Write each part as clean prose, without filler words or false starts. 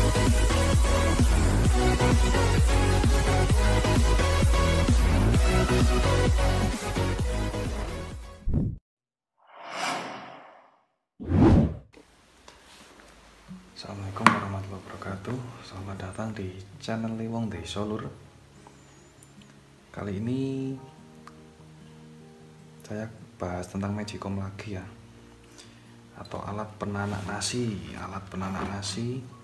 Assalamualaikum warahmatullahi wabarakatuh. Selamat datang di channel Wong Desa Lur. Kali ini saya bahas tentang magicom lagi ya, atau alat penanak nasi. Alat penanak nasi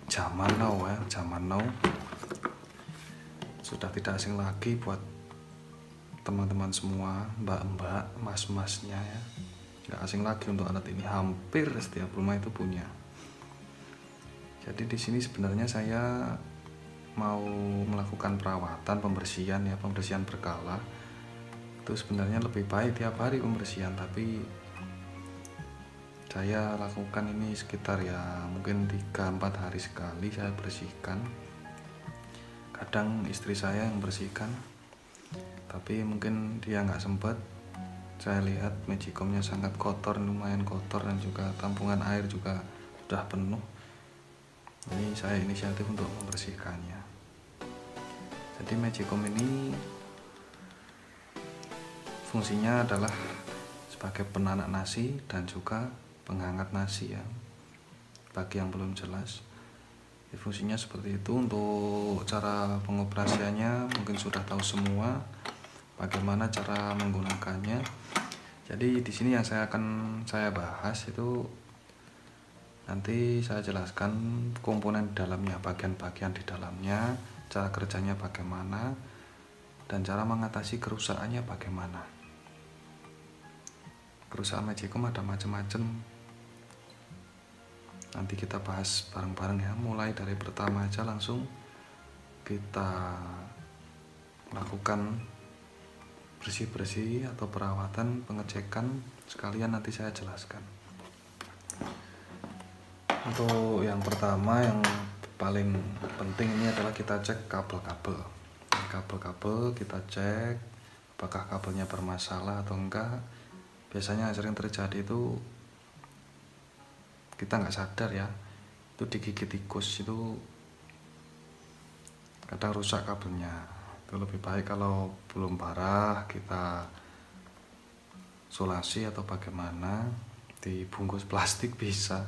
zaman now ya, zaman now sudah tidak asing lagi buat teman-teman semua, mbak-mbak, mas-masnya ya. Nggak asing lagi untuk alat ini, hampir setiap rumah itu punya. Jadi di sini sebenarnya saya mau melakukan perawatan, pembersihan ya, pembersihan berkala. Itu sebenarnya lebih baik tiap hari pembersihan, tapi saya lakukan ini sekitar ya mungkin 3-4 hari sekali saya bersihkan. Kadang istri saya yang bersihkan, tapi mungkin dia nggak sempat. Saya lihat magicomnya sangat kotor, lumayan kotor, dan juga tampungan air juga sudah penuh. Ini saya inisiatif untuk membersihkannya. Jadi magicom ini fungsinya adalah sebagai penanak nasi dan juga penghangat nasi ya. Bagi yang belum jelas, fungsinya seperti itu. Untuk cara pengoperasiannya mungkin sudah tahu semua, bagaimana cara menggunakannya. Jadi di sini yang saya bahas itu nanti saya jelaskan komponen dalamnya, bagian-bagian di dalamnya, cara kerjanya bagaimana, dan cara mengatasi kerusakannya bagaimana. Kerusakan magicom ada macam-macam. Nanti kita bahas bareng-bareng ya. Mulai dari pertama aja langsung kita lakukan bersih-bersih atau perawatan, pengecekan sekalian nanti saya jelaskan. Untuk yang pertama, yang paling penting ini adalah kita cek kabel-kabel. Kabel-kabel kita cek apakah kabelnya bermasalah atau enggak. Biasanya sering terjadi itu kita nggak sadar ya, itu digigit tikus, itu kadang rusak kabelnya. Itu lebih baik kalau belum parah kita solasi atau bagaimana, dibungkus plastik bisa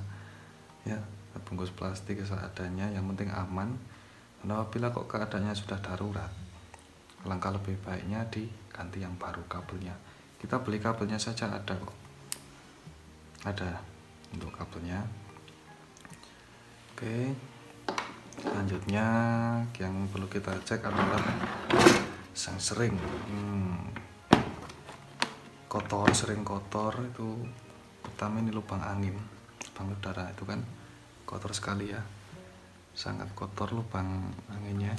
ya, bungkus plastik seadanya, yang penting aman. Dan apabila kok keadaannya sudah darurat, langkah lebih baiknya diganti yang baru kabelnya. Kita beli kabelnya saja ada kok, ada untuk kabelnya. Oke, selanjutnya yang perlu kita cek adalah sang sering kotor, sering kotor. Itu pertama ini lubang angin, lubang udara itu kan kotor sekali ya, sangat kotor lubang anginnya.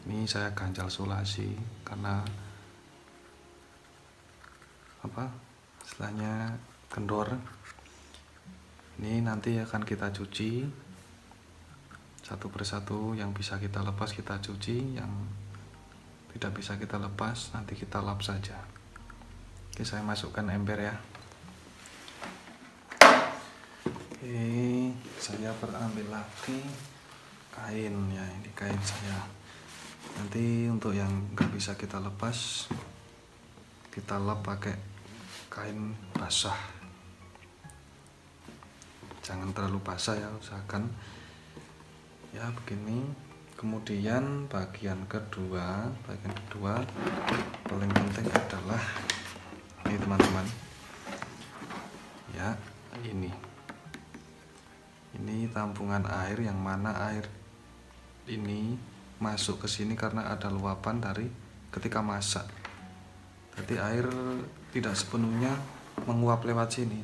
Ini saya ganjal solasi karena istilahnya kendor. Ini nanti akan kita cuci satu persatu, yang bisa kita lepas kita cuci, yang tidak bisa kita lepas nanti kita lap saja. Oke, saya masukkan ember ya. Oke, saya berambil lagi kain ya, ini kain saya. Nanti untuk yang nggak bisa kita lepas, kita lap pakai kain basah. Jangan terlalu basah ya, usahakan ya begini. Kemudian bagian kedua paling penting adalah ini teman-teman ya, ini tampungan air, yang mana air ini masuk ke sini karena ada luapan dari ketika masak. Jadi air tidak sepenuhnya menguap lewat sini,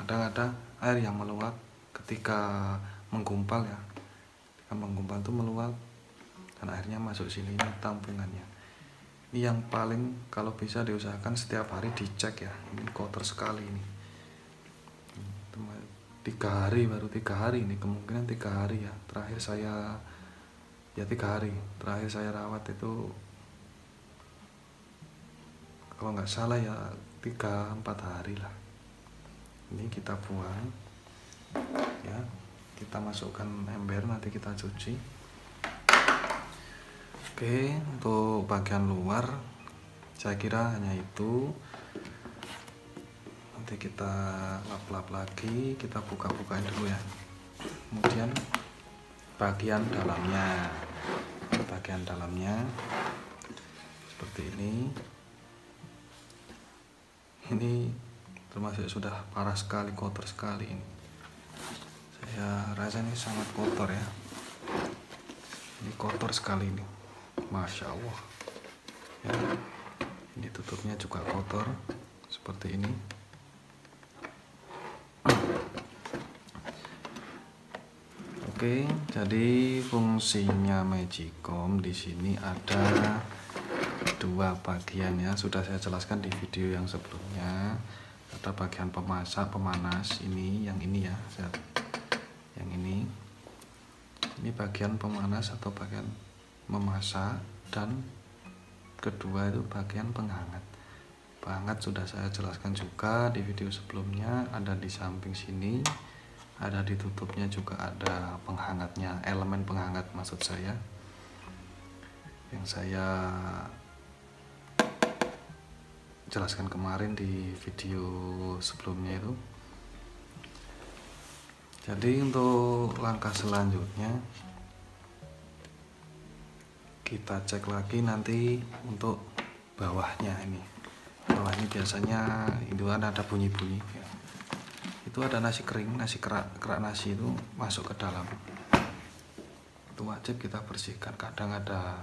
kadang ada air yang meluap ketika menggumpal ya. Ketika menggumpal itu meluap dan airnya masuk sini, ini tampungannya. Ini yang paling kalau bisa diusahakan setiap hari dicek ya, ini kotor sekali ini. 3 hari, baru 3 hari ini, kemungkinan 3 hari ya. Terakhir saya ya 3 hari terakhir saya rawat itu, kalau nggak salah ya 3-4 hari lah. Ini kita buang ya, kita masukkan ember, nanti kita cuci. Oke, untuk bagian luar saya kira hanya itu. Nanti kita lap-lap lagi, kita buka-bukain dulu ya. Kemudian bagian dalamnya seperti ini termasuk sudah parah sekali, kotor sekali ini. Saya rasa ini sangat kotor ya, ini kotor sekali ini, Masya Allah ya. Ini tutupnya juga kotor seperti ini. Oke, jadi fungsinya Magicom di sini ada dua bagian ya. Sudah saya jelaskan di video yang sebelumnya. Ada bagian pemanas ini, yang ini ya, yang ini. Ini bagian pemanas atau bagian memasak, dan kedua itu bagian penghangat. Penghangat sudah saya jelaskan juga di video sebelumnya, ada di samping sini. Ada di tutupnya juga ada penghangatnya, elemen penghangat maksud saya, yang saya jelaskan kemarin di video sebelumnya itu. Jadi untuk langkah selanjutnya kita cek lagi nanti untuk bawahnya ini. Bawah ini biasanya itu ada bunyi-bunyi ya. Itu ada nasi kering, nasi kerak nasi itu masuk ke dalam. Itu wajib kita bersihkan. Kadang ada,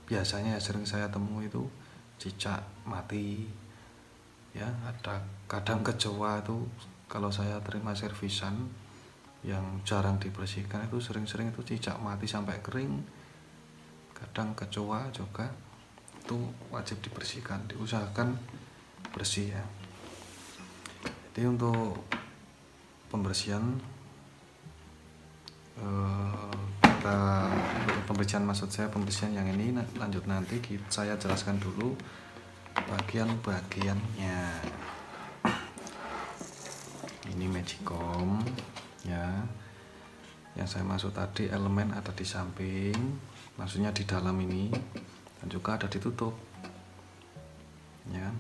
biasanya sering saya temui itu cicak mati ya, ada kadang kecoa itu. Kalau saya terima servisan yang jarang dibersihkan itu sering-sering itu cicak mati sampai kering. Kadang kecoa juga, itu wajib dibersihkan, diusahakan bersih ya. Jadi untuk pembersihan maksud saya pembersihan yang ini lanjut nanti saya jelaskan dulu bagian-bagiannya. Ini Magicom ya, yang saya maksud tadi elemen ada di samping, maksudnya di dalam ini, dan juga ada ditutup ya,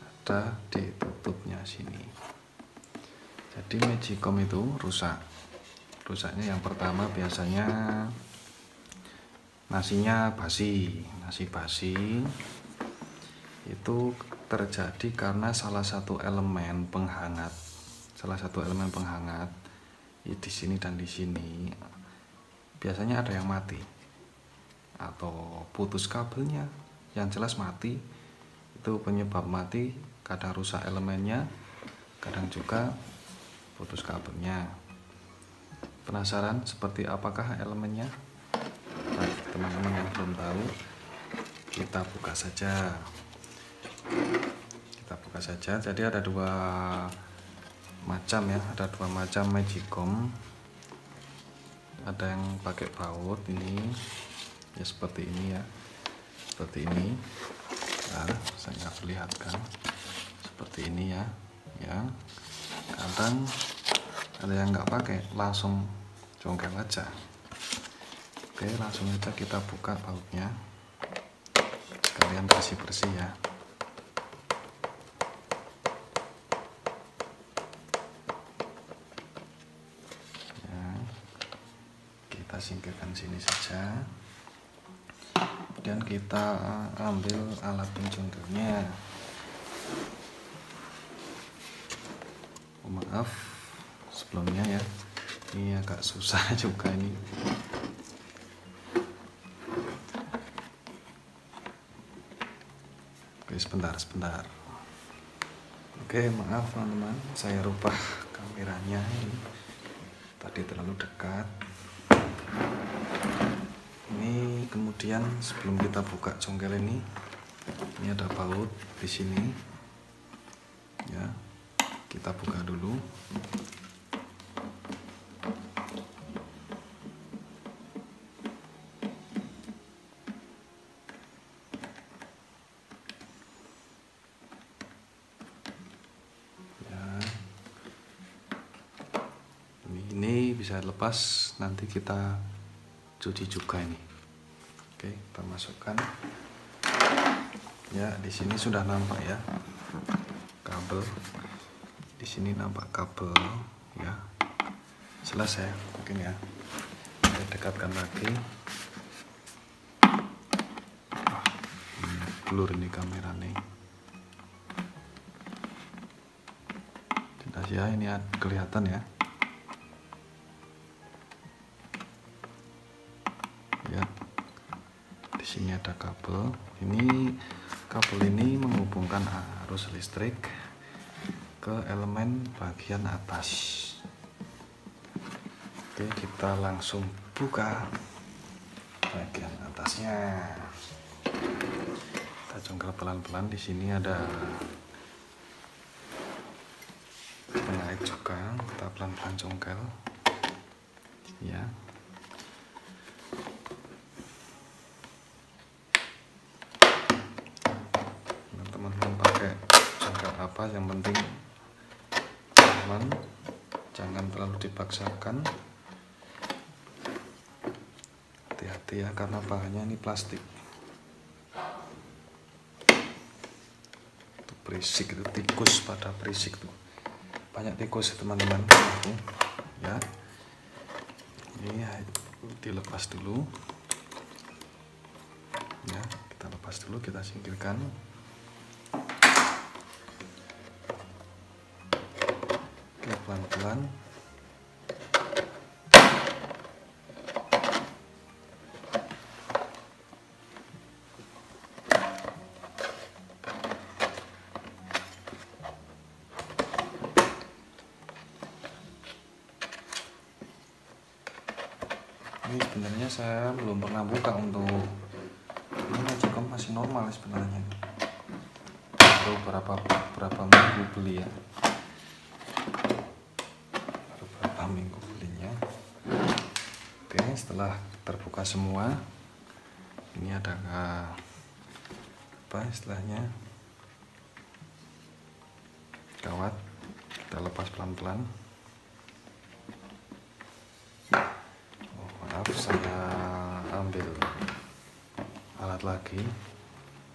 ada di tutupnya sini. Jadi Magicom itu rusaknya yang pertama biasanya nasinya basi. Nasi basi itu terjadi karena salah satu elemen penghangat di sini dan di sini biasanya ada yang mati atau putus kabelnya, yang jelas mati. Itu penyebab mati, kadang rusak elemennya, kadang juga putus kabelnya. Penasaran seperti apakah elemennya? Nah, teman-teman yang belum tahu, kita buka saja. Jadi ada dua macam ya, ada dua macam Magicom. Ada yang pakai baut ini ya, seperti ini ya, seperti ini. Nah, saya perlihatkan seperti ini ya. Kadang ada yang nggak pakai, langsung congkel aja. Oke, langsung aja kita buka bautnya, sekalian bersih-bersih ya. Kita singkirkan sini saja, kemudian kita ambil alat pencongkelnya. Maaf sebelumnya ya, ini agak susah juga ini. Oke, sebentar. Oke, maaf teman-teman, saya rubah kameranya ini. Tadi terlalu dekat. Ini kemudian sebelum kita buka congkel ini ada baut di sini ya. Kita buka dulu. bisa lepas, nanti kita cuci juga ini. Oke, kita masukkan. Ya, di sini sudah nampak ya kabel. Di sini nampak kabel ya. Selesai mungkin ya. Kita dekatkan lagi. Blur ini kamera nih. Jelas ya, ini kelihatan ya. Ya. Di sini ada kabel. Kabel ini menghubungkan arus listrik ke elemen bagian atas. Oke, kita langsung buka bagian atasnya. Kita congkel pelan-pelan. Di sini ada pengait juga, kita pelan-pelan congkel. Ya. Teman-teman pakai congkel apa, yang penting aman, jangan terlalu dipaksakan. Hati-hati ya, karena bahannya ini plastik. Itu berisik, itu tikus pada berisik tuh. Banyak tikus teman-teman. Ya. Ini dilepas dulu. Ya, kita lepas dulu, kita singkirkan. Oke, pelan-pelan. Ini sebenarnya saya belum pernah buka untuk ini, Magicom masih normal sebenarnya. Baru berapa minggu beli ya. Baru berapa minggu belinya. Oke, setelah terbuka semua, ini ada apa istilahnya, kawat. Kita lepas pelan-pelan. Saya ambil alat lagi,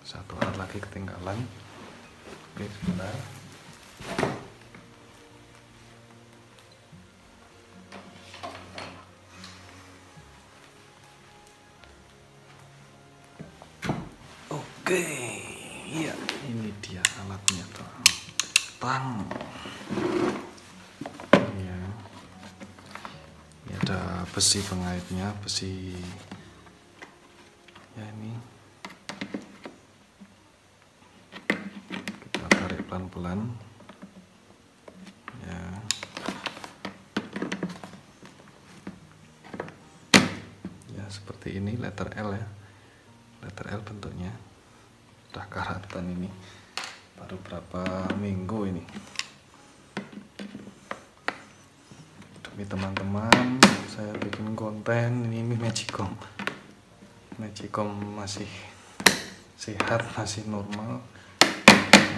satu alat lagi ketinggalan. Oke, sebentar. Oke, iya, ini dia alatnya tuh. Tang. Ada besi pengaitnya, besi ya, ini kita tarik pelan-pelan ya. Ya, seperti ini, letter L ya, letter L bentuknya. Udah karatan ini, baru berapa minggu ini. Demi teman-teman, saya bikin konten ini Magicom masih sehat, masih normal,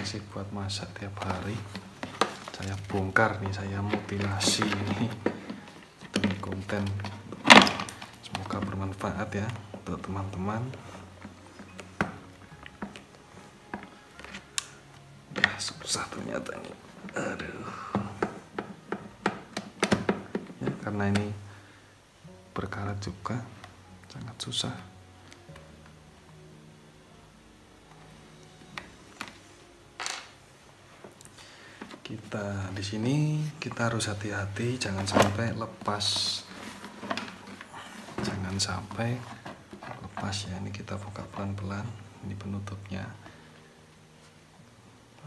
masih buat masak tiap hari. Saya bongkar nih, saya mutilasi ini demi konten. Semoga bermanfaat ya untuk teman-teman. Ya, susah ternyata ini. Aduh. Karena ini berkarat juga, sangat susah. Kita di sini kita harus hati-hati, jangan sampai lepas, jangan sampai lepas ya. Ini kita buka pelan-pelan, ini penutupnya.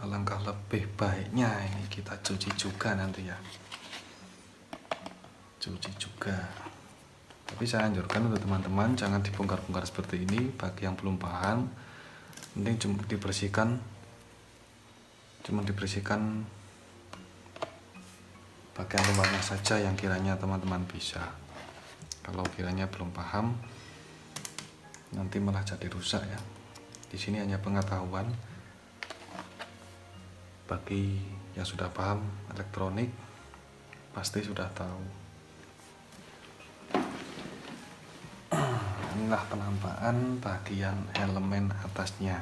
Alangkah lebih baiknya ini kita cuci juga nanti ya. Cuci juga. Tapi saya anjurkan untuk teman-teman jangan dibongkar-bongkar seperti ini. Bagi yang belum paham, mending cuma dibersihkan bagian luarnya saja yang kiranya teman-teman bisa. Kalau kiranya belum paham, nanti malah jadi rusak ya. Di sini hanya pengetahuan bagi yang sudah paham elektronik, pasti sudah tahu. inilah penampakan bagian elemen atasnya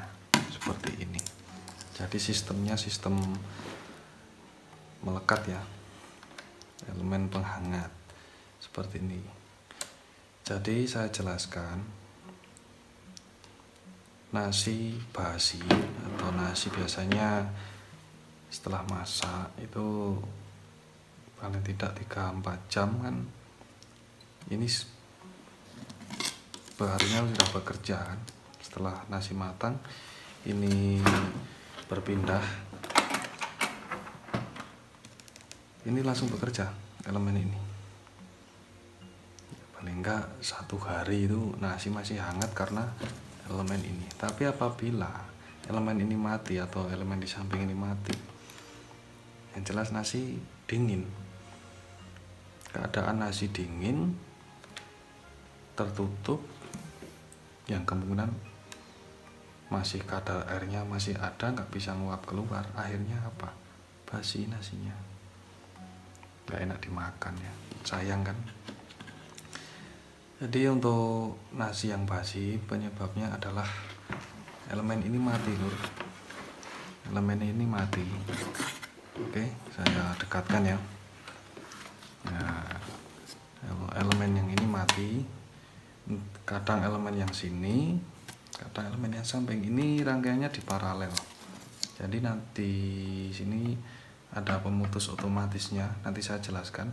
seperti ini. Jadi sistemnya sistem melekat ya, elemen penghangat seperti ini. Jadi saya jelaskan, nasi basi atau nasi biasanya setelah masak itu paling tidak 3-4 jam kan, ini bahannya sudah bekerja kan. Setelah nasi matang ini berpindah, ini langsung bekerja elemen ini. Paling enggak 1 hari itu nasi masih hangat karena elemen ini. Tapi apabila elemen ini mati atau elemen di samping ini mati, yang jelas nasi dingin. Keadaan nasi dingin tertutup, yang kemungkinan masih kadar airnya masih ada, nggak bisa nguap keluar. Akhirnya apa? Basi nasinya, nggak enak dimakan ya, sayang kan. Jadi untuk nasi yang basi penyebabnya adalah elemen ini mati lur, elemen ini mati. Oke, saya dekatkan ya. Nah, elemen yang ini mati, kadang elemen yang sini, kadang elemen yang samping. Ini rangkaiannya di paralel. Jadi nanti sini ada pemutus otomatisnya, nanti saya jelaskan.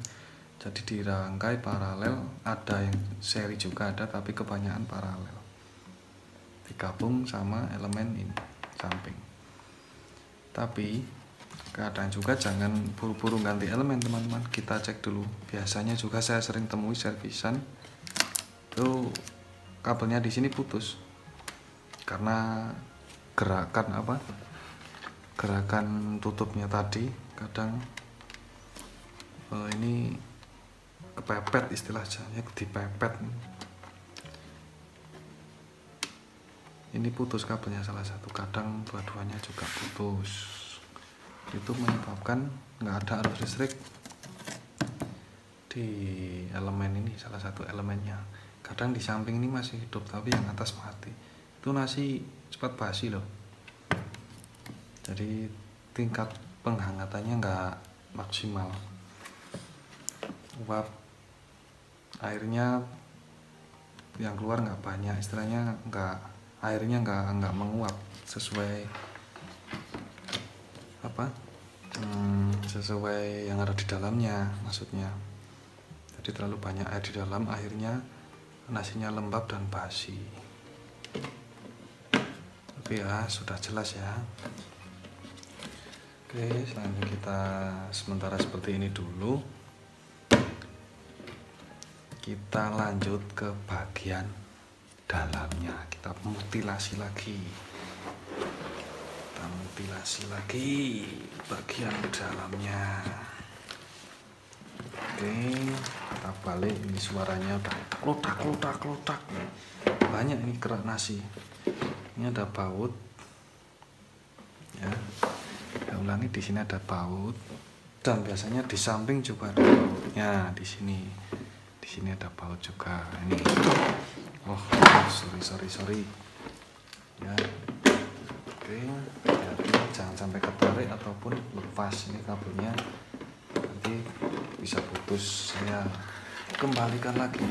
Jadi dirangkai paralel, ada yang seri juga ada, tapi kebanyakan paralel. Digabung sama elemen ini samping. Tapi kadang juga jangan buru-buru ganti elemen teman-teman, kita cek dulu. Biasanya juga saya sering temui servisan itu kabelnya di sini putus karena gerakan tutupnya tadi kadang ini kepepet, istilahnya dipepet. Ini putus kabelnya salah satu, kadang dua-duanya juga putus. Itu menyebabkan nggak ada arus listrik di elemen ini, salah satu elemennya. Kadang di samping ini masih hidup tapi yang atas mati. Itu nasi cepat basi loh. Jadi tingkat penghangatannya nggak maksimal. Uap airnya yang keluar nggak banyak, istilahnya airnya nggak menguap sesuai sesuai yang ada di dalamnya, maksudnya. Jadi terlalu banyak air di dalam, akhirnya nasinya lembab dan basi. Oke ya, sudah jelas ya. Oke, selanjutnya kita sementara seperti ini dulu. Kita lanjut ke bagian dalamnya, kita mutilasi lagi. Bagian dalamnya. Oke, kita balik. Ini suaranya udah klotak. Banyak ini kerak nasi. Ini ada baut. Ya, kita ulangi, di sini ada baut. Dan biasanya di samping juga ada bautnya. Di sini ada baut juga. Ini. Oh, sorry. Ya. Oke, jangan sampai ketarik ataupun lepas ini kabelnya, nanti bisa putus. Saya kembalikan lagi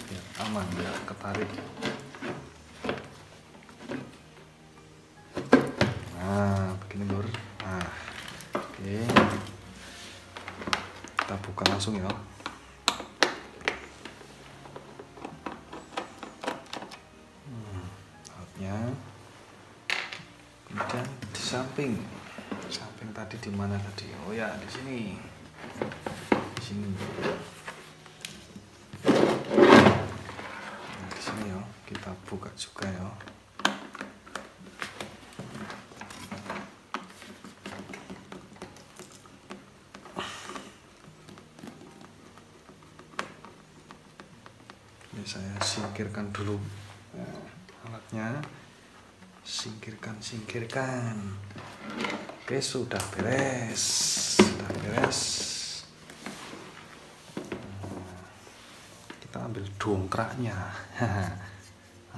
biar aman, biar ketarik. Nah, begini lur. Nah, oke, kita buka langsung ya. Bautnya. Kemudian di samping tadi di mana tadi? Oh ya, di sini. Nah, di sini ya, kita buka juga ya. Ini saya singkirkan dulu. Nah, alatnya. Singkirkan. Oke, sudah beres. Kita ambil dongkraknya.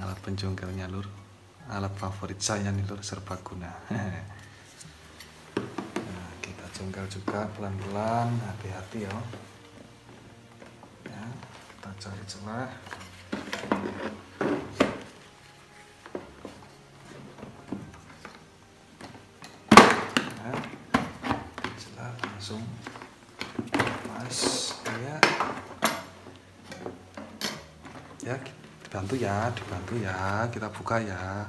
alat penjongkelnya lur, alat favorit saya nih lur, serbaguna. Nah, kita jongkel juga pelan-pelan, hati-hati ya. Ya, kita cari celah. Nah, celah langsung pas ya. Ya, dibantu ya, kita buka ya.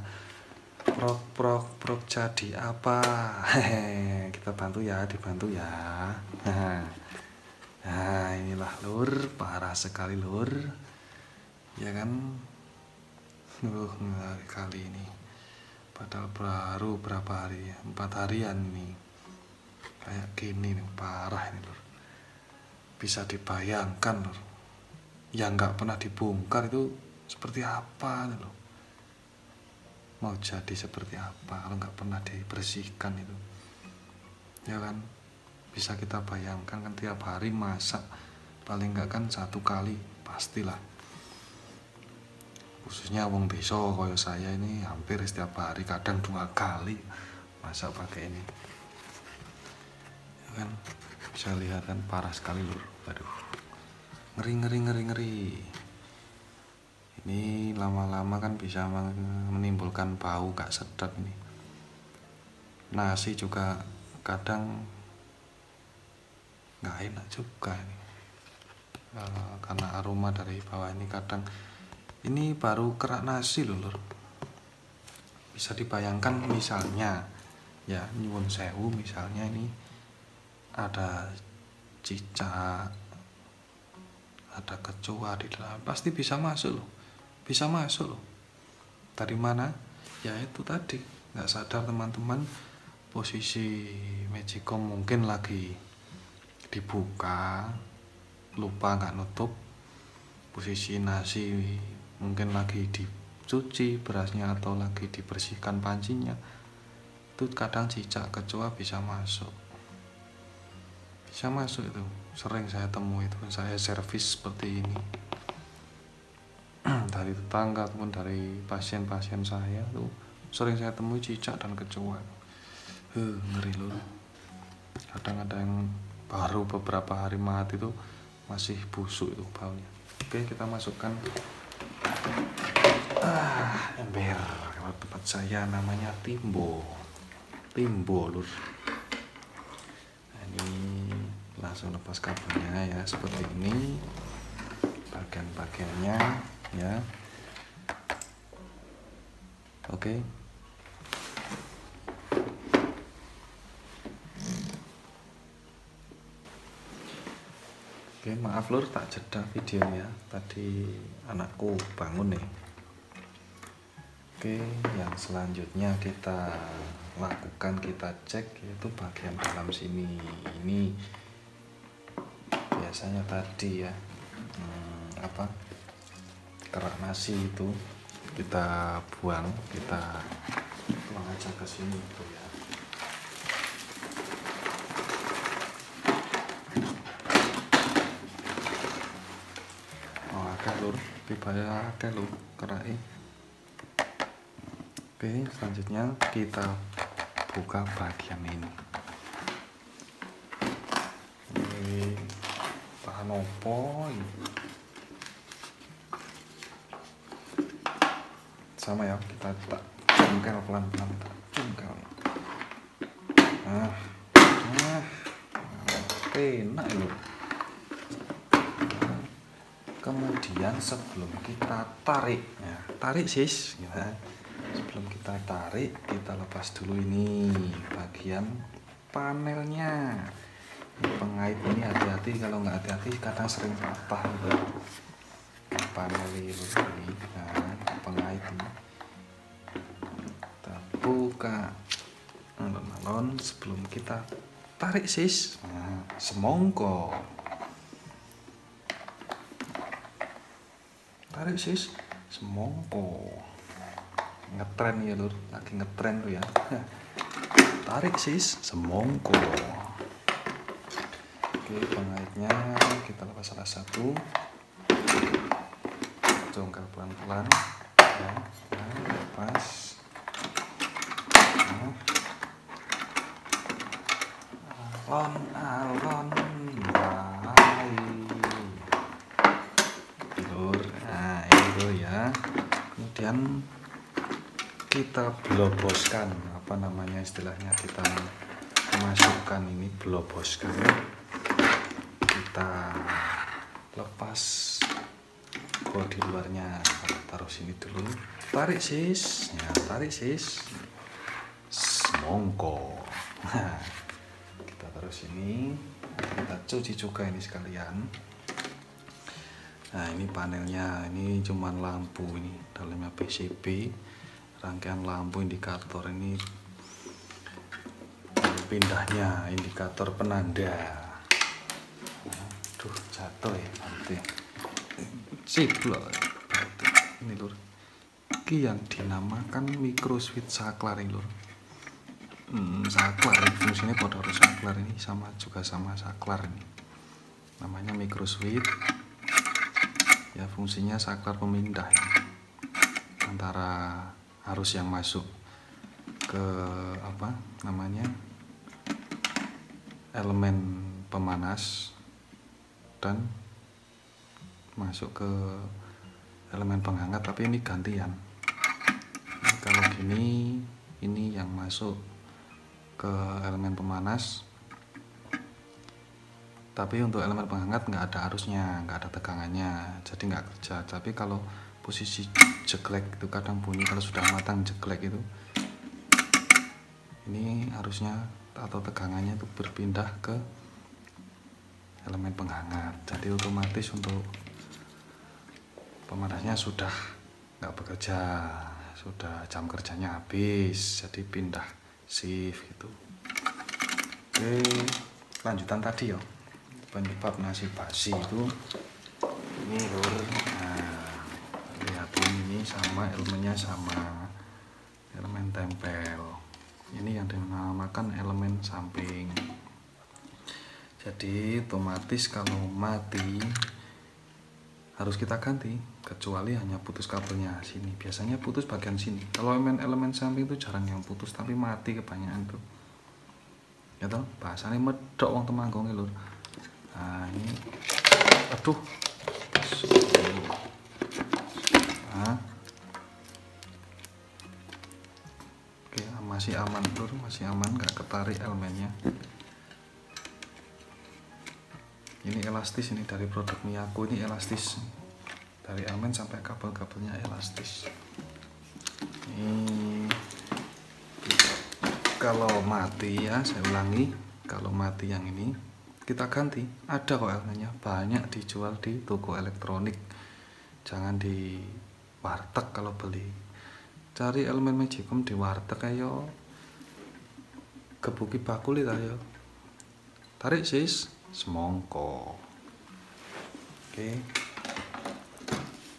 Prok jadi apa? Hehe, kita bantu ya, dibantu ya. Nah, inilah lur, parah sekali lur. Ya kan? Kali ini. Padahal baru berapa hari ya? 4 harian nih. Kayak gini nih, parah ini lur. Bisa dibayangkan lur. Yang nggak pernah dibongkar itu seperti apa nih lur. Mau jadi seperti apa kalau nggak pernah dibersihkan itu, ya kan? Bisa kita bayangkan kan tiap hari masak paling nggak kan 1 kali pastilah, khususnya wong desa koyo saya ini hampir setiap hari, kadang 2 kali masak pakai ini, ya kan? Bisa lihat kan, parah sekali lur. Aduh, ngeri. Ini lama-lama kan bisa menimbulkan bau gak sedap ini. Nasi juga kadang gak enak juga ini. Karena aroma dari bawah ini kadang, ini baru kerak nasi loh lur. Bisa dibayangkan misalnya ya, nyuwun sewu, misalnya ini ada cicak, ada kecoa di dalam, pasti bisa masuk loh. Dari mana? Ya itu tadi, nggak sadar teman-teman, posisi magicom mungkin lagi dibuka, lupa nggak nutup. Posisi nasi mungkin lagi dicuci berasnya atau lagi dibersihkan pancinya. Itu kadang cicak, kecoa bisa masuk itu. Sering saya temui itu, saya servis seperti ini. Dari tetangga ataupun dari pasien-pasien saya tuh sering saya temui cicak dan kecoa. Ngeri loh. Kadang ada yang baru beberapa hari mati itu masih busuk itu baunya. Oke, kita masukkan ember. Kalau tempat saya namanya timbo lur. Nah, ini langsung lepas kabelnya ya, seperti ini bagian-bagiannya ya. Oke. Oke, maaf lur, tak jeda videonya. Tadi anakku bangun nih. Oke, yang selanjutnya kita lakukan, kita cek yaitu bagian dalam sini. Ini biasanya tadi ya, kerak nasi itu kita buang aja ke sini gitu ya. Agak lur, pipanya agak lur kerai. Oke, selanjutnya kita buka bagian ini. Ini bahan opo ini? Sama ya, kita tak jongkel pelan-pelan, jongkel. Enak loh. Kemudian sebelum kita tarik, ya, tarik sis, ya. Sebelum kita tarik, kita lepas dulu ini bagian panelnya. Pengait ini hati-hati, kalau nggak hati-hati kadang sering patah gitu. Panel ini, nah, pengait ini kita buka alon-alon sebelum kita tarik sis. Nah, semongko. Tarik sis, semongko. Ngetren ya lur, lagi ngetren tuh ya. Tarik sis, semongko. Oke, pengaitnya kita lepas salah satu, jongkel pelan-pelan ya. Lepas. Alon baik lur. Nah itu ya, kemudian kita bloboskan, apa namanya istilahnya, kita masukkan ini, bloboskan, kita lepas bodi luarnya, taruh sini dulu, tarik sis ya, tarik sis, semongko. Nah, kita taruh sini, kita cuci juga ini sekalian. Nah ini panelnya, ini cuman lampu, ini dalamnya PCB, rangkaian lampu indikator, ini pindahnya indikator penanda. Aduh jatuh ya nanti ciblok ini lur, ini yang dinamakan micro switch saklar ini lur. Saklar ini fungsinya pada harus saklar, ini sama juga sama saklar, ini namanya micro switch ya, fungsinya saklar pemindah ya, antara arus yang masuk ke apa namanya elemen pemanas dan masuk ke elemen penghangat, tapi ini gantian. Nah, kalau gini ini yang masuk ke elemen pemanas, tapi untuk elemen penghangat nggak ada arusnya, nggak ada tegangannya, jadi nggak kerja. Tapi kalau posisi jeklek itu kadang bunyi, kalau sudah matang jeklek itu, ini arusnya atau tegangannya itu berpindah ke elemen penghangat, jadi otomatis untuk pemanasnya sudah nggak bekerja, sudah jam kerjanya habis, jadi pindah shift gitu. Oke, lanjutan tadi ya, penyebab nasi basi itu ini lur. Nah lihatin, ini sama elemennya, sama elemen tempel, ini yang dinamakan elemen samping. Jadi otomatis kalau mati harus kita ganti, kecuali hanya putus kabelnya sini, biasanya putus bagian sini. Kalau elemen samping itu jarang yang putus, tapi mati kebanyakan tuh ya toh, bahasanya medok wong Temanggung lur. Nah ini aduh nah. Oke, masih aman lur, masih aman, nggak ketarik elemennya. Ini elastis, ini dari produk Miyako, ini elastis, dari elemen sampai kabel-kabelnya elastis. Ini kalau mati ya, saya ulangi, kalau mati yang ini kita ganti, ada kok elemennya, banyak dijual di toko elektronik, jangan di warteg. Kalau beli, cari elemen Magicom di warteg ayo kebuki bakul itu ayo, tarik sis, semongko. Oke,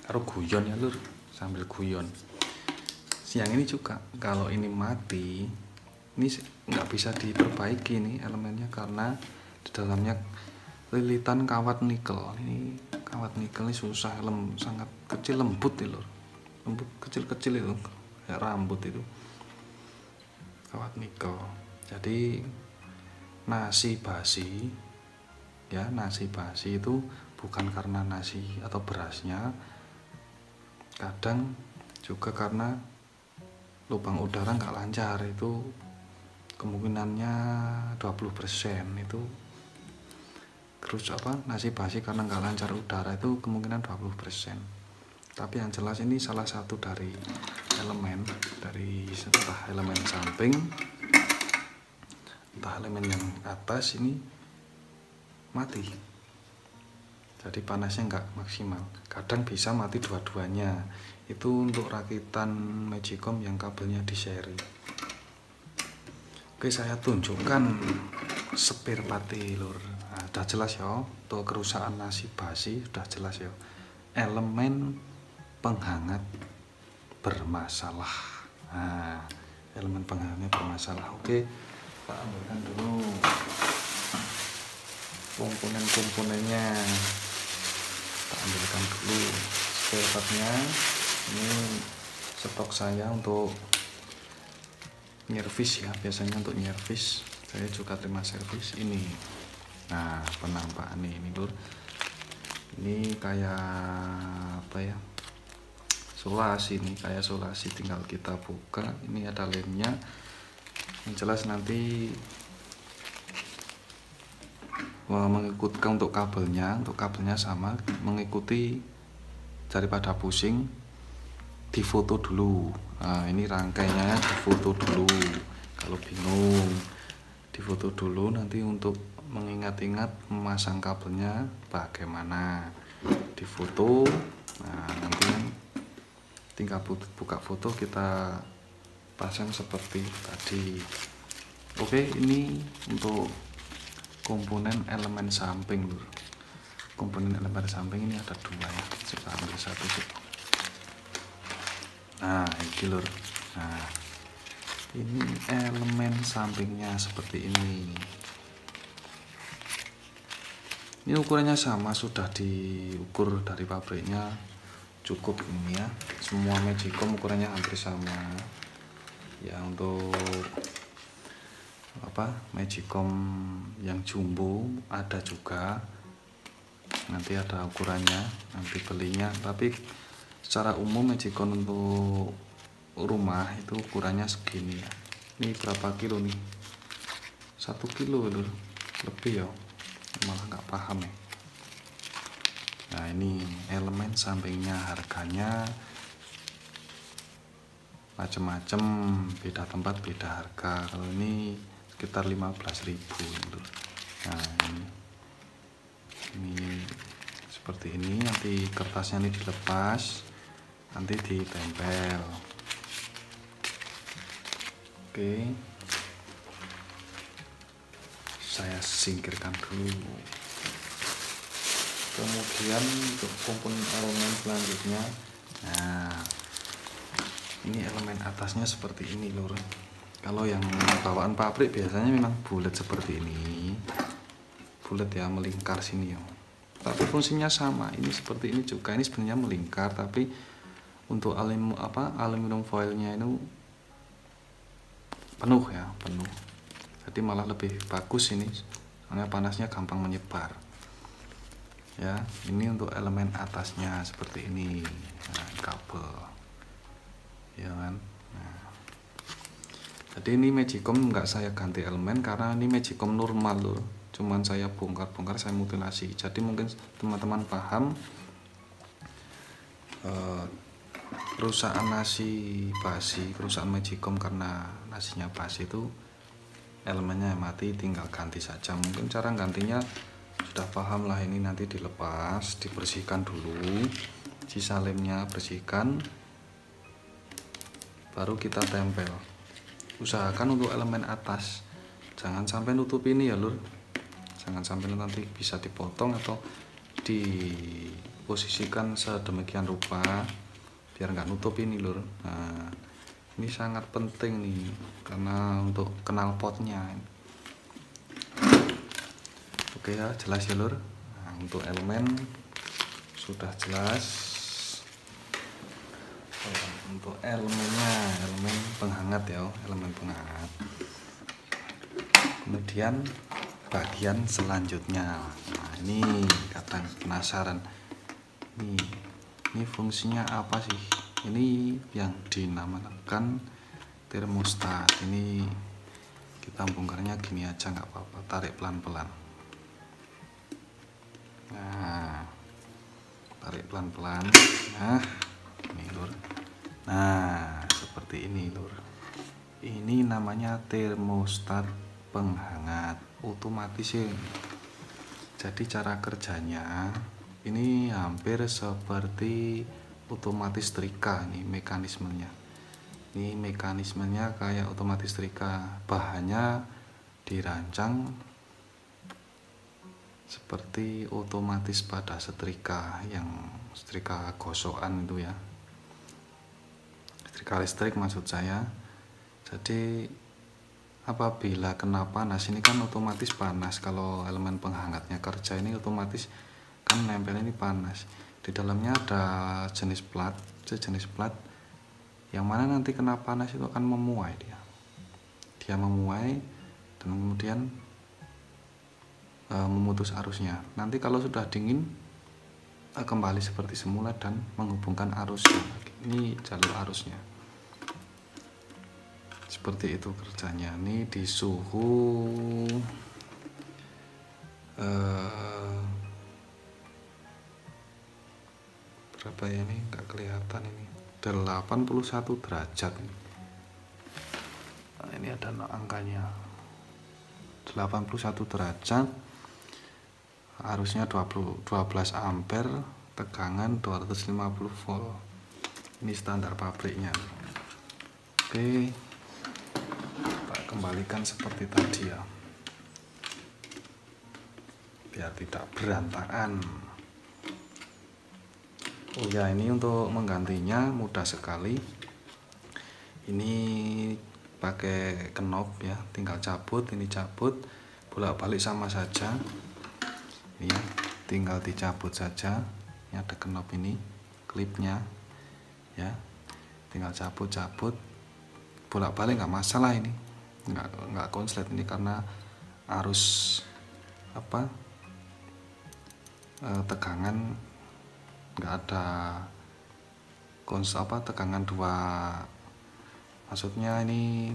karo guyon ya lur, sambil guyon. Siang ini juga kalau ini mati, ini nggak bisa diperbaiki nih elemennya, karena di dalamnya lilitan kawat nikel. Ini kawat nikel ini susah, sangat kecil, lembut ya lur, lembut kecil-kecil itu kayak rambut itu kawat nikel. Jadi nasi basi ya, nasi basi itu bukan karena nasi atau berasnya, kadang juga karena lubang udara nggak lancar, itu kemungkinannya 20% itu. Terus apa, nasi basi karena nggak lancar udara itu kemungkinan 20%. Tapi yang jelas ini salah satu dari elemen, dari entah elemen samping entah elemen yang atas ini mati, jadi panasnya nggak maksimal. Kadang bisa mati dua-duanya, itu untuk rakitan Magicom yang kabelnya di seri. Oke, saya tunjukkan spare part lur. Nah, udah jelas ya, untuk kerusakan nasi basi sudah jelas ya, elemen penghangat bermasalah. Nah, elemen penghangatnya bermasalah. Oke, kita ambilkan dulu komponen-komponennya, kita ambilkan dulu spare partnya. Ini stok saya untuk nyervis ya, biasanya untuk nyervis saya juga terima servis ini. Nah, penampakan ini lur, ini kayak apa ya, solasi, ini kayak solasi, tinggal kita buka, ini ada lemnya. Yang jelas nanti mengikutkan untuk kabelnya sama, mengikuti daripada pusing, difoto dulu. Nah, ini rangkainya difoto dulu, kalau bingung difoto dulu, nanti untuk mengingat-ingat memasang kabelnya bagaimana difoto. Nah, nanti tinggal buka foto, kita pasang seperti tadi. Oke, ini untuk komponen elemen samping lur. Komponen elemen samping ini ada dua ya, kita ambil satu sih. Nah, ini lur. Nah, ini elemen sampingnya seperti ini. Ini ukurannya sama, sudah diukur dari pabriknya, cukup ini ya. Semua Magicom ukurannya hampir sama ya. Untuk apa, Magicom yang jumbo ada juga, nanti ada ukurannya, nanti belinya. Tapi secara umum Magicom untuk rumah itu ukurannya segini ya. Ini berapa kilo nih? 1 kilo lho, lebih ya, malah nggak paham ya. Nah, ini elemen sampingnya, harganya macam-macam, beda tempat beda harga. Kalau ini sekitar 15.000 gitu. Nah, ini seperti ini, nanti kertasnya ini dilepas, nanti ditempel. Oke, saya singkirkan dulu. Kemudian untuk komponen elemen selanjutnya, nah ini elemen atasnya seperti ini lur. Kalau yang bawaan pabrik biasanya memang bulat seperti ini, bulat ya, melingkar sini ya. Tapi fungsinya sama, ini seperti ini juga. Ini sebenarnya melingkar, tapi untuk aluminium foilnya itu penuh ya, penuh. Jadi malah lebih bagus ini, soalnya panasnya gampang menyebar. Ya, ini untuk elemen atasnya seperti ini. Nah, kabel ya kan. Nah, jadi ini Magicom nggak saya ganti elemen karena ini Magicom normal loh, cuman saya bongkar-bongkar, saya mutilasi. Jadi mungkin teman-teman paham, kerusakan nasi basi, kerusakan Magicom karena nasinya basi itu elemennya mati, tinggal ganti saja. Mungkin cara gantinya sudah paham lah. Ini nanti dilepas, dibersihkan dulu, sisa lemnya bersihkan, baru kita tempel. Usahakan untuk elemen atas jangan sampai nutup ini ya lur, jangan sampai nanti bisa dipotong atau diposisikan sedemikian rupa biar nggak nutup ini lur. Nah, ini sangat penting nih karena untuk knalpotnya. Oke ya, jelas ya lur. Nah, untuk elemen sudah jelas. Untuk elemennya, elemen penghangat ya, elemen penghangat. Kemudian bagian selanjutnya, nah ini kadang penasaran, ini fungsinya apa sih? Ini yang dinamakan termostat. Ini kita bongkarnya gini aja nggak apa-apa, tarik pelan-pelan. Nah, tarik pelan-pelan. Nah, ini lur. Nah, seperti ini lur. Ini namanya termostat penghangat otomatis ya. Jadi cara kerjanya ini hampir seperti otomatis setrika. Nih mekanismenya. Ini mekanismenya kayak otomatis setrika. Bahannya dirancang seperti otomatis pada setrika, yang setrika gosokan itu ya, setrika listrik maksud saya. Jadi apabila kena panas, ini kan otomatis panas. Kalau elemen penghangatnya kerja ini otomatis kan nempel, ini panas. Di dalamnya ada sejenis plat yang mana nanti kena panas itu akan memuai, dia memuai dan kemudian memutus arusnya. Nanti kalau sudah dingin kembali seperti semula dan menghubungkan arusnya. Ini jalur arusnya seperti itu kerjanya. Ini di suhu berapa ya, ini nggak kelihatan, ini 81 derajat. Nah, ini ada angkanya 81 derajat, arusnya 12 ampere, tegangan 250 volt. Ini standar pabriknya. Oke, kita kembalikan seperti tadi ya, biar tidak berantakan. Oh ya, ini untuk menggantinya mudah sekali. Ini pakai knob ya, tinggal cabut, ini cabut, bolak-balik sama saja. Ini ya, tinggal dicabut saja. Ini ada knob ini, klipnya ya. Tinggal cabut-cabut, bolak-balik nggak masalah ini. Nggak konslet ini karena arus tegangan nggak ada tegangan dua, maksudnya ini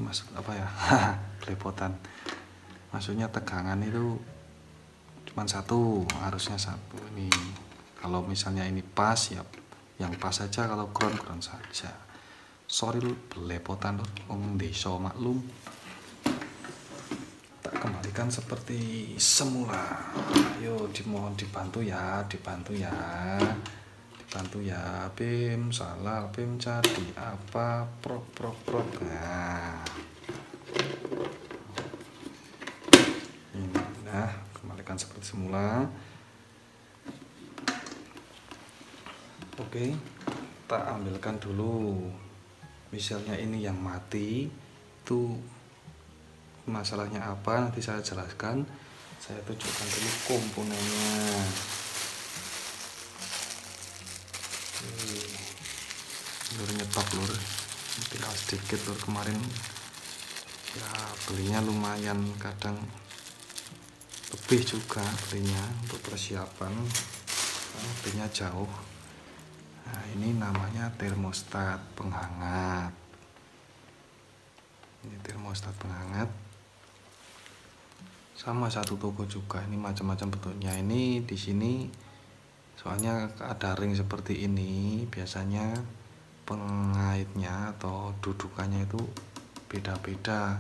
belepotan, maksudnya tegangan itu cuma satu, arusnya satu. Ini kalau misalnya ini pas ya, yang pas saja, kalau ground saja. Sorry lu, belepotan lu, desa maklum. Tak kembalikan seperti semula. Ayo dimohon dibantu ya, dibantu ya. Bim salah, Bim cari apa, prok. Nah, ini kembalikan seperti semula. Oke, tak ambilkan dulu. Misalnya ini yang mati, itu masalahnya apa nanti saya jelaskan. Saya tunjukkan dulu komponennya. Lur nyetok lur, tinggal sedikit lur, kemarin ya belinya lumayan, kadang lebih juga belinya untuk persiapan, belinya jauh. Nah, ini namanya termostat penghangat. Ini termostat penghangat, sama satu toko juga. Ini macam-macam bentuknya. Ini di sini soalnya ada ring seperti ini, biasanya pengaitnya atau dudukannya itu beda-beda.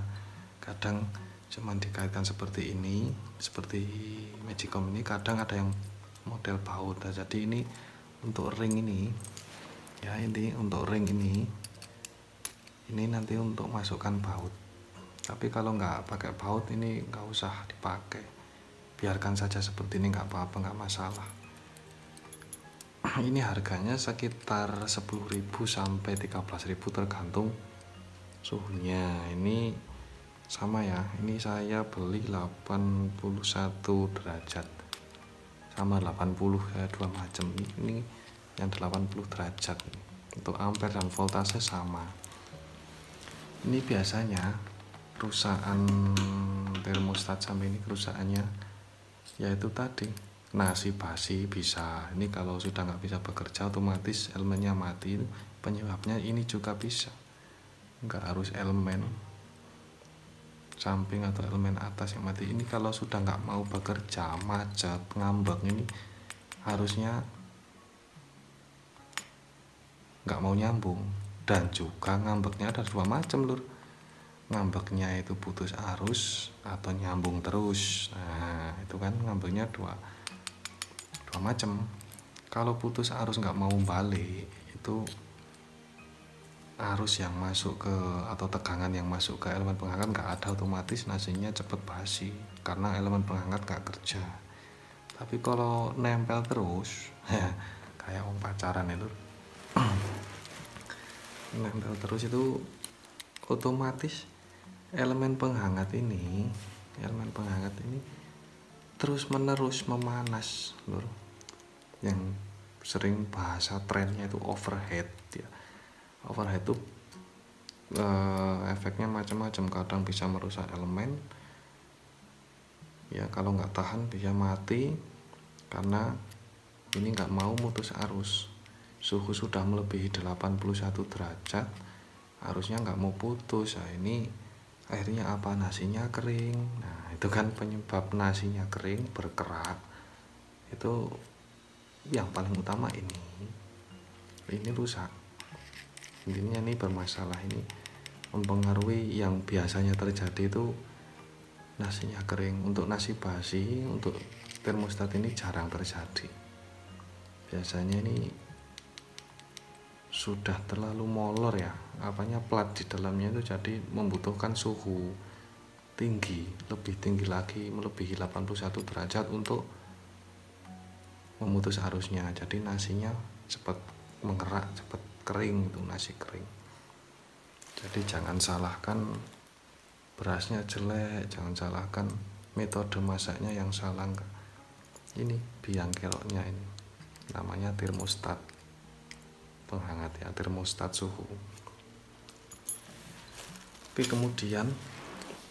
Kadang cuman dikaitkan seperti ini, seperti Magicom ini. Kadang ada yang model baut. Nah, jadi ini untuk ring ini ya, ini untuk ring ini nanti untuk masukkan baut. Tapi kalau nggak pakai baut ini nggak usah dipakai, biarkan saja seperti ini, nggak apa-apa, nggak masalah. Ini harganya sekitar 10.000 sampai 13.000 tergantung suhunya. Ini sama ya, ini saya beli 81 derajat sama 80 ya, dua macam. Ini yang 80 derajat untuk ampere dan voltase sama. Ini biasanya kerusakan termostat sampai ini kerusakannya yaitu tadi nasi basi bisa. Ini kalau sudah nggak bisa bekerja otomatis elemennya mati, penyebabnya ini juga bisa. Nggak harus elemen samping atau elemen atas yang mati. Ini kalau sudah nggak mau bekerja, macet, ngambek, ini harusnya nggak mau nyambung. Dan juga ngambeknya ada dua macam lur, ngambeknya itu putus arus atau nyambung terus. Nah itu kan ngambeknya dua macam. Kalau putus arus nggak mau balik, itu arus yang masuk ke atau tegangan yang masuk ke elemen penghangat nggak ada, otomatis nasinya cepet basi karena elemen penghangat nggak kerja. Tapi kalau nempel terus ya kayak orang pacaran itu nempel terus, itu otomatis elemen penghangat ini terus menerus memanas lur. Yang sering bahasa trennya itu overheat ya. Overheat itu efeknya macam-macam, kadang bisa merusak elemen ya, kalau nggak tahan bisa mati karena ini nggak mau mutus arus. Suhu sudah melebihi 81 derajat, arusnya nggak mau putus. Nah ini akhirnya apa? Nasinya kering. Nah itu kan penyebab nasinya kering berkerak, itu yang paling utama. Ini rusak, intinya ini bermasalah, ini mempengaruhi. Yang biasanya terjadi itu nasinya kering. Untuk nasi basi, untuk termostat ini jarang terjadi. Biasanya ini sudah terlalu molor ya, plat di dalamnya itu, jadi membutuhkan suhu tinggi, lebih tinggi lagi, melebihi 81 derajat untuk memutus arusnya. Jadi nasinya cepat mengerak, cepat kering, itu nasi kering. Jadi jangan salahkan berasnya jelek, jangan salahkan metode masaknya yang salah. Ini biang keroknya, ini namanya termostat penghangat ya, termostat suhu. Oke, kemudian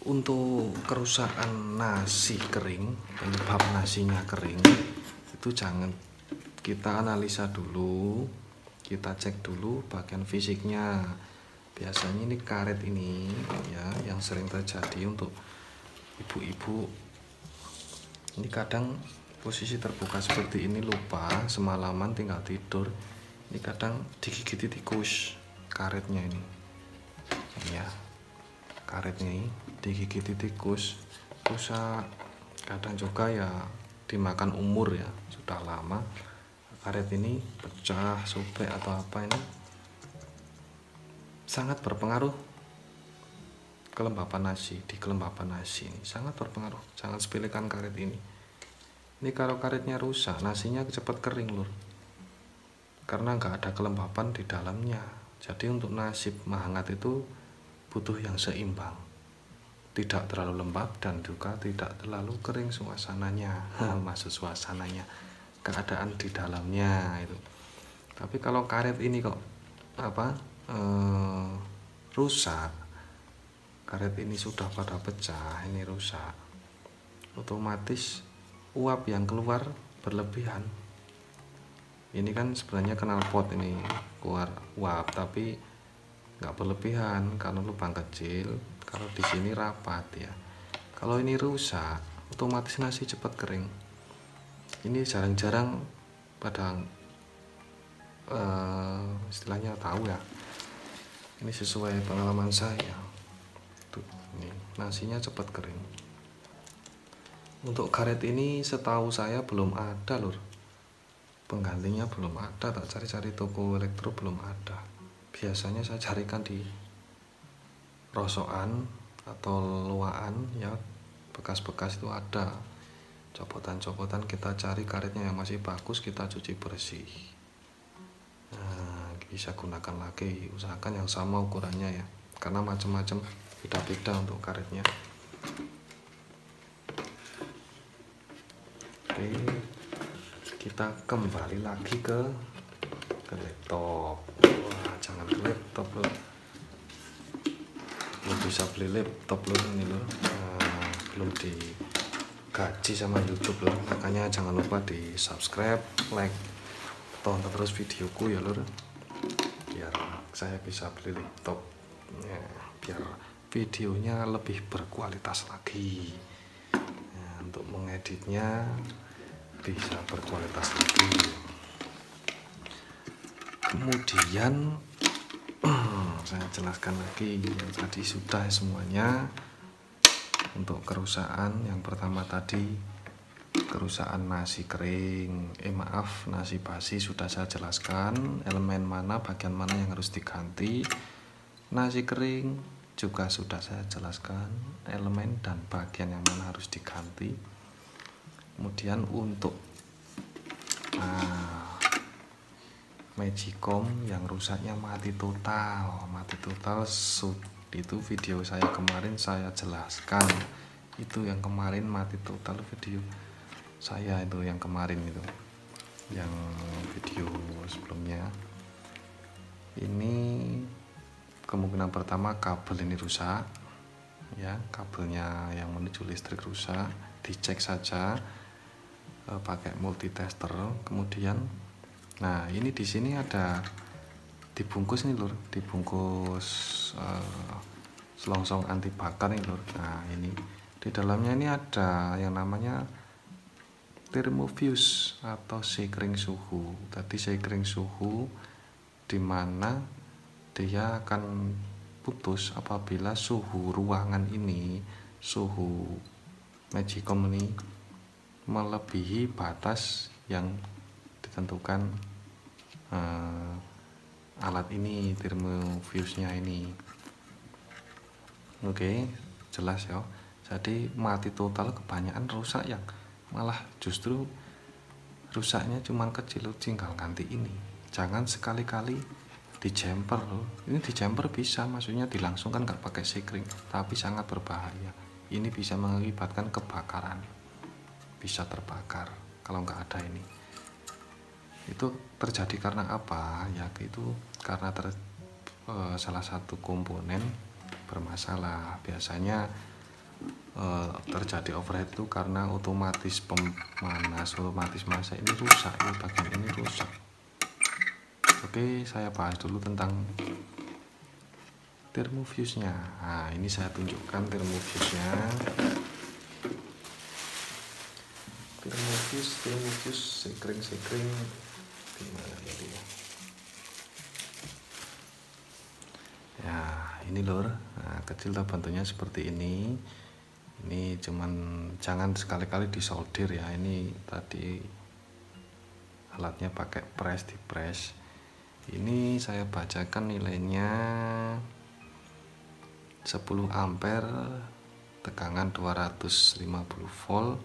untuk kerusakan nasi kering, penyebab nasinya kering itu jangan kita analisa dulu, kita cek dulu bagian fisiknya. Biasanya ini karet ini ya yang sering terjadi untuk ibu-ibu. Ini kadang posisi terbuka seperti ini, lupa semalaman tinggal tidur, ini kadang digigiti tikus karetnya ini ya, karetnya ini digigiti tikus rusak. Kadang juga ya dimakan umur ya, sudah lama karet ini pecah, sobek atau apa, ini sangat berpengaruh kelembapan nasi. Di kelembapan nasi ini sangat berpengaruh, jangan sepelekan karet ini. Ini kalau karetnya rusak, nasinya cepat kering lur, karena nggak ada kelembapan di dalamnya. Jadi untuk nasi menghangat itu butuh yang seimbang, tidak terlalu lembab dan juga tidak terlalu kering suasananya. Maksud suasananya, keadaan di dalamnya itu. Tapi kalau karet ini kok rusak, karet ini sudah pada pecah, ini rusak, otomatis uap yang keluar berlebihan. Ini kan sebenarnya knalpot ini keluar uap, tapi nggak berlebihan karena lubang kecil. Kalau di sini rapat ya. Kalau ini rusak, otomatis nasi cepat kering. Ini jarang-jarang pada istilahnya tahu ya. Ini sesuai pengalaman saya. Tuh, ini nasinya cepat kering. Untuk karet ini setahu saya belum ada lur, penggantinya belum ada. Tak cari-cari toko elektro belum ada. Biasanya saya carikan di rosokan atau luaan ya, bekas-bekas itu ada copotan-copotan. Kita cari karetnya yang masih bagus, kita cuci bersih. Nah, bisa gunakan lagi, usahakan yang sama ukurannya ya, karena macam-macam, beda-beda untuk karetnya. Oke, kita kembali lagi ke laptop. Wah, jangan ke laptop loh, belum bisa beli laptop loh ini loh. Belum digaji sama YouTube loh, makanya jangan lupa di subscribe, like, tonton terus videoku ya lur, biar saya bisa beli laptop ya, biar videonya lebih berkualitas lagi ya, untuk mengeditnya bisa berkualitas lagi. Kemudian saya jelaskan lagi yang tadi sudah semuanya. Untuk kerusakan yang pertama tadi, kerusakan nasi kering, nasi basi sudah saya jelaskan, elemen mana, bagian mana yang harus diganti. Nasi kering juga sudah saya jelaskan, elemen dan bagian yang mana harus diganti. Kemudian untuk Magicom yang rusaknya mati total, itu video saya kemarin saya jelaskan. Itu yang kemarin mati total, video saya itu yang kemarin itu, yang video sebelumnya. Ini kemungkinan kemungkinan pertama kabel ini rusak ya, kabelnya yang menuju listrik rusak, dicek saja pakai multitester. Kemudian nah ini di sini ada dibungkus nih lur, dibungkus selongsong anti bakar nih lur. Nah ini di dalamnya ini ada yang namanya thermofuse atau sekring suhu. Tadi sekring suhu dimana dia akan putus apabila suhu ruangan ini, suhu Magicom ini melebihi batas yang ditentukan alat ini, thermofuse-nya ini. Oke, jelas ya. Jadi mati total kebanyakan rusak, yang malah justru rusaknya cuma kecil, tinggal ganti ini. Jangan sekali-kali dijemper loh. Ini dijemper bisa, maksudnya dilangsungkan nggak pakai sekring, tapi sangat berbahaya. Ini bisa mengakibatkan kebakaran, bisa terbakar kalau nggak ada ini. Itu terjadi karena apa? Ya itu karena salah satu komponen bermasalah. Biasanya terjadi overheat itu karena otomatis pemanas, otomatis masak ini rusak, ini bagian ini rusak. Oke, saya bahas dulu tentang thermofuse-nya. Nah, ini saya tunjukkan thermofuse-nya. Thermofuse sekring gimana tadi ya? Ya, ini lur. Nah, kecil lah bentuknya seperti ini. Ini cuman jangan sekali-kali disolder ya. Ini tadi alatnya pakai di press. Ini saya bacakan nilainya 10 ampere, tegangan 250 volt,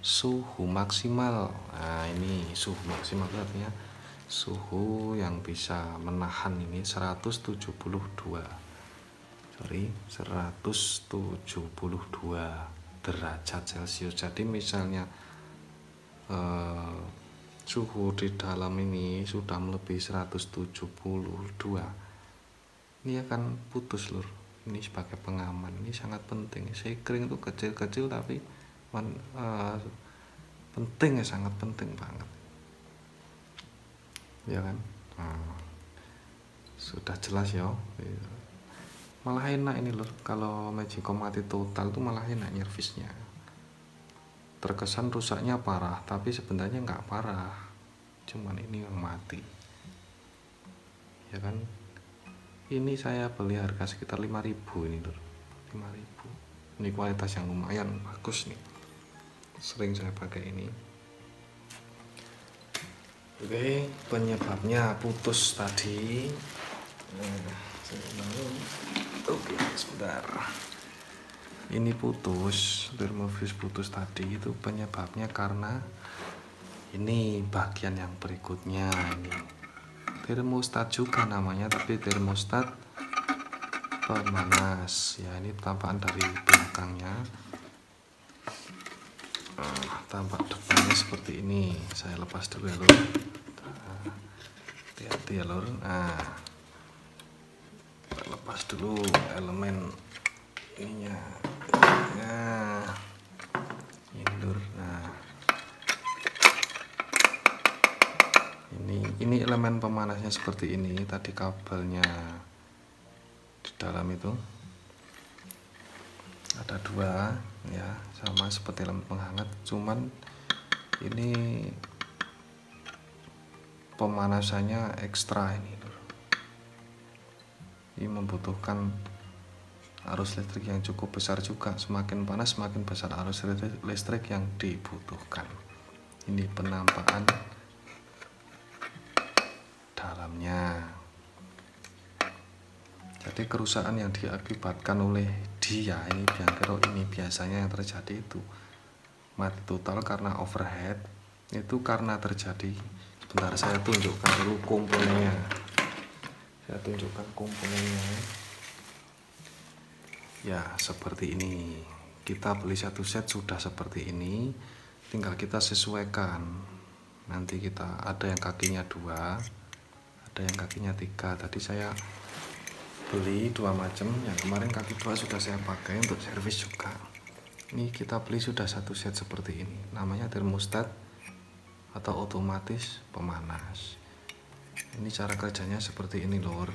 suhu maksimal. Nah ini suhu maksimal artinya suhu yang bisa menahan ini 172 derajat Celcius. Jadi misalnya suhu di dalam ini sudah melebihi 172, ini akan putus lur. Ini sebagai pengaman, ini sangat penting. Sekring itu kecil-kecil tapi penting ya, sangat penting banget ya kan. Nah, sudah jelas ya. Malah enak ini lur, kalau Magicom mati total itu malah enak nyervisnya. Terkesan rusaknya parah, tapi sebenarnya nggak parah, cuman ini yang mati ya kan. Ini saya beli harga sekitar 5.000 ini lur, 5.000. Ini kualitas yang lumayan bagus nih, sering saya pakai ini. Oke, penyebabnya putus tadi. Oke, sebentar. Ini putus, thermofuse putus tadi itu penyebabnya karena ini bagian yang berikutnya ini. Termostat juga namanya, tapi termostat pemanas. Ya, ini tampakan dari belakangnya. Tampak depannya seperti ini. Saya lepas dulu ya lur. Hati-hati ya lur. Nah, lepas dulu elemen ininya. Nah, ini lur. Nah, ini elemen pemanasnya seperti ini. Tadi kabelnya di dalam itu ada dua ya, sama seperti elemen penghangat, cuman ini pemanasannya ekstra ini lur. Ini membutuhkan arus listrik yang cukup besar juga. Semakin panas semakin besar arus listrik yang dibutuhkan. Ini penampakan dalamnya. Jadi kerusakan yang diakibatkan oleh dia ini biangkerok ini biasanya yang terjadi itu mati total karena overhead. Itu karena terjadi, sebentar saya tunjukkan dulu komponennya. Saya tunjukkan komponennya. Ya seperti ini. Kita beli satu set sudah seperti ini. Tinggal kita sesuaikan. Nanti kita ada yang kakinya 2, ada yang kakinya 3. Tadi saya beli dua macam. Yang kemarin kaki dua sudah saya pakai untuk servis juga. Ini kita beli sudah satu set seperti ini, namanya termostat atau otomatis pemanas. Ini cara kerjanya seperti ini lor.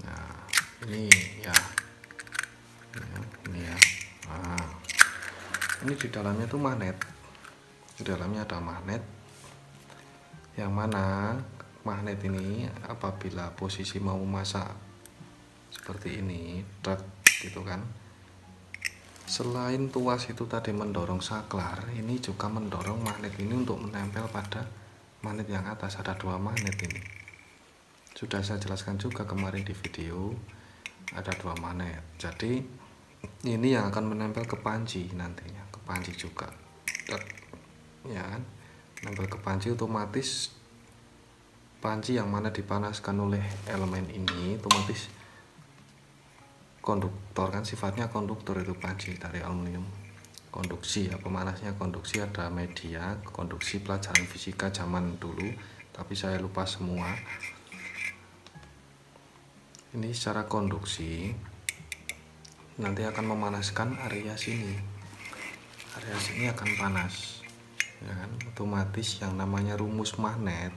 Nah ini ya, ini ya. Nah, ini di dalamnya tuh magnet. Di dalamnya ada magnet, yang mana magnet ini apabila posisi mau masak seperti ini, truk gitu kan, selain tuas itu tadi mendorong saklar, ini juga mendorong magnet ini untuk menempel pada magnet yang atas. Ada dua magnet ini, sudah saya jelaskan juga kemarin di video, ada dua magnet. Jadi ini yang akan menempel ke panci nantinya, ke panci juga ya kan, nempel ke panci. Otomatis panci yang mana dipanaskan oleh elemen ini otomatis konduktor kan, sifatnya konduktor itu panci dari aluminium. Konduksi ya, pemanasnya konduksi, ada media konduksi, pelajaran fisika zaman dulu tapi saya lupa semua. Ini secara konduksi nanti akan memanaskan area sini, area sini akan panas ya kan. Otomatis yang namanya rumus magnet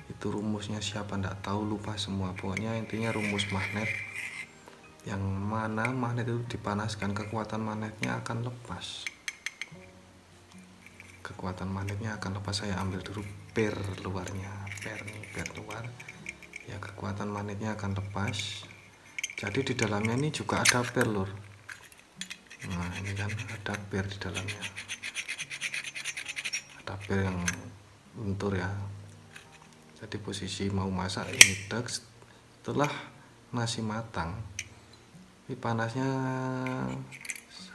itu, rumusnya siapa ndak tahu, lupa semua. Pokoknya intinya rumus magnet yang mana magnet itu dipanaskan, kekuatan magnetnya akan lepas. Kekuatan magnetnya akan lepas. Saya ambil dulu per luarnya, per luar ya, kekuatan magnetnya akan lepas. Jadi di dalamnya ini juga ada per lur. Nah ini kan ada per di dalamnya, ada per yang lentur ya. Jadi posisi mau masak ini dek, setelah nasi matang ini panasnya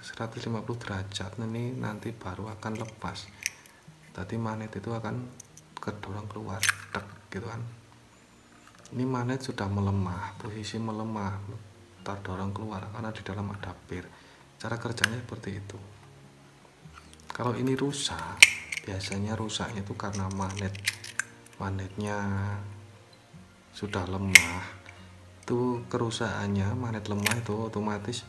150 derajat, ini nanti baru akan lepas. Tadi magnet itu akan kedorong keluar dek gitu kan. Ini magnet sudah melemah, posisi melemah, terdorong keluar karena di dalam ada per. Cara kerjanya seperti itu. Kalau ini rusak, biasanya rusaknya itu karena magnetnya sudah lemah. Itu kerusakannya, magnet lemah itu otomatis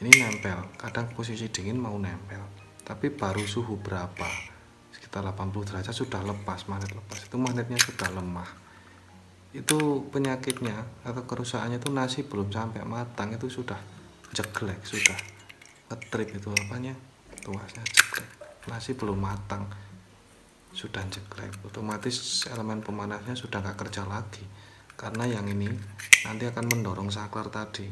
ini nempel. Kadang posisi dingin mau nempel, tapi baru suhu berapa, sekitar 80 derajat sudah lepas, magnet lepas. Itu magnetnya sudah lemah. Itu penyakitnya atau kerusakannya itu nasi belum sampai matang itu sudah jeglek, sudah ngetrip itu apanya, tuasnya jeglek. Nasi belum matang sudah jeglek, otomatis elemen pemanasnya sudah nggak kerja lagi. Karena yang ini nanti akan mendorong saklar tadi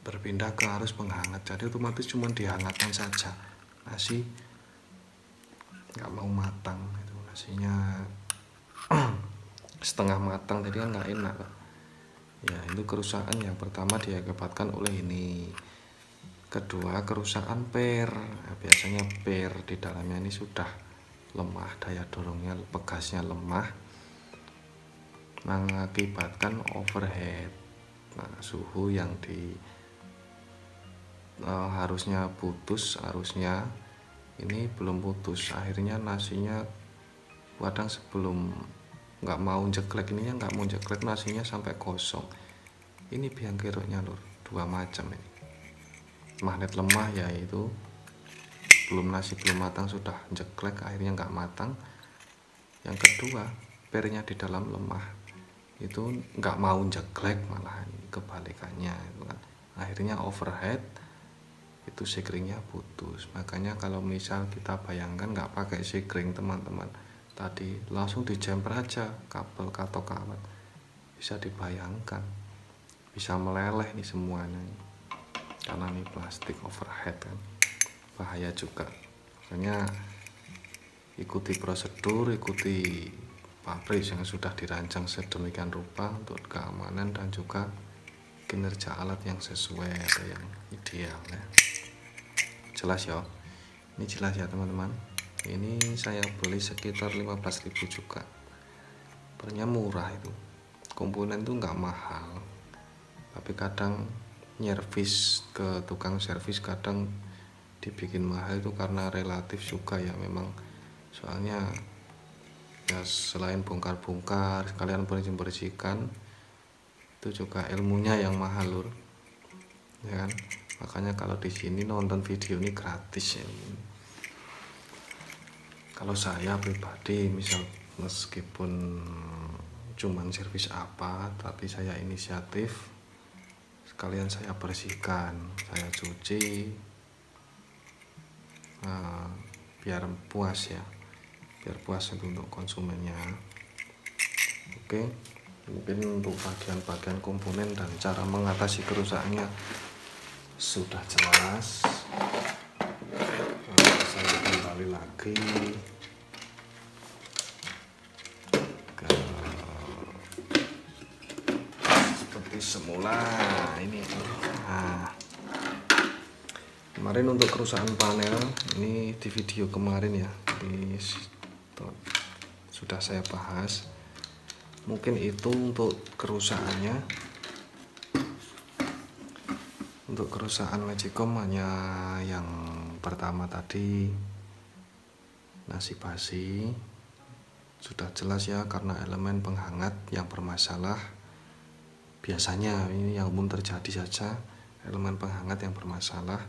berpindah ke arus penghangat, jadi otomatis cuma dihangatkan saja, nasi nggak mau matang. Itu nasinya setengah matang, jadi kan nggak enak ya. Itu kerusakan yang pertama diakibatkan oleh ini. Kedua, kerusakan per. Nah, biasanya per di dalamnya ini sudah lemah, daya dorongnya, pegasnya lemah, mengakibatkan overheat. Nah, suhu yang harusnya putus, harusnya ini belum putus. Akhirnya nasinya kadang sebelum nggak mau jeglek, ininya nggak mau jeglek, nasinya sampai kosong. Ini biang keroknya lur, dua macam ini. Magnet lemah yaitu belum, nasi belum matang sudah jeglek, akhirnya nggak matang. Yang kedua, pernya di dalam lemah, itu nggak mau jeglek, malahan kebalikannya itu kan. Akhirnya overheat, itu sekringnya putus. Makanya kalau misal kita bayangkan nggak pakai sekring teman-teman, tadi langsung dijemper aja kabel atau kawat, bisa dibayangkan bisa meleleh nih semuanya, karena ini plastik overheat kan, bahaya juga. Makanya ikuti prosedur, ikuti pabrik yang sudah dirancang sedemikian rupa untuk keamanan dan juga kinerja alat yang sesuai atau yang ideal ya. Jelas ya, ini jelas ya teman-teman. Ini saya beli sekitar 15.000 juga, pernya murah. Itu komponen itu nggak mahal, tapi kadang nyervis ke tukang servis kadang dibikin mahal itu karena relatif juga ya memang. Soalnya ya selain bongkar-bongkar sekalian bersihkan itu itu juga ilmunya yang mahal lur, ya kan. Makanya kalau di sini nonton video ini gratis ya. Kalau saya pribadi misal meskipun cuman servis apa, tapi saya inisiatif, sekalian saya bersihkan, saya cuci, biar puas ya, biar puas untuk konsumennya. Oke, mungkin untuk bagian-bagian komponen dan cara mengatasi kerusakannya sudah jelas. Saya kembali lagi ke seperti semula ini. Nah, kemarin untuk kerusakan panel ini di video kemarin ya, sudah saya bahas. Mungkin itu untuk kerusakannya. Untuk kerusakan Magicom hanya yang pertama tadi, nasi basi. Sudah jelas ya, karena elemen penghangat yang bermasalah. Biasanya ini yang umum terjadi saja, elemen penghangat yang bermasalah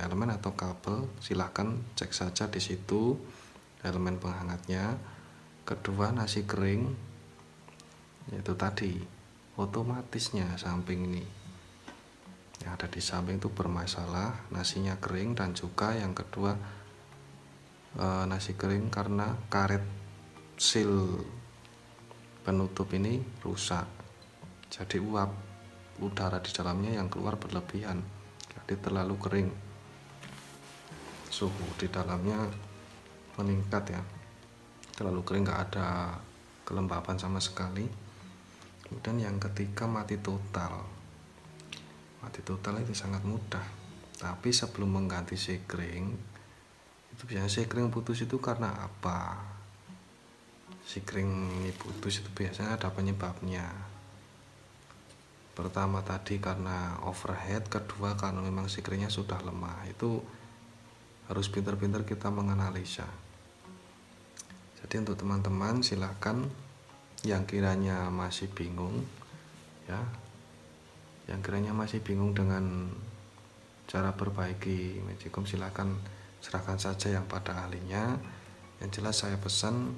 elemen atau kabel. Silahkan cek saja di situ elemen penghangatnya. Kedua, nasi kering, yaitu tadi otomatisnya samping ini yang ada di samping itu bermasalah, nasinya kering. Dan juga yang kedua, nasi kering karena karet seal penutup ini rusak, jadi uap udara di dalamnya yang keluar berlebihan, jadi terlalu kering, suhu di dalamnya meningkat ya, terlalu kering, nggak ada kelembapan sama sekali. Kemudian yang ketiga, mati total. Mati total itu sangat mudah, tapi sebelum mengganti sekring itu biasanya sekring putus itu karena apa? Sekring ini putus itu biasanya ada penyebabnya. Pertama tadi karena overhead, kedua karena memang sekringnya sudah lemah. Itu harus pintar-pintar kita menganalisa. Jadi untuk teman-teman silahkan yang kiranya masih bingung ya, yang kiranya masih bingung dengan cara perbaiki Magicom, silahkan serahkan saja yang pada ahlinya. Yang jelas saya pesan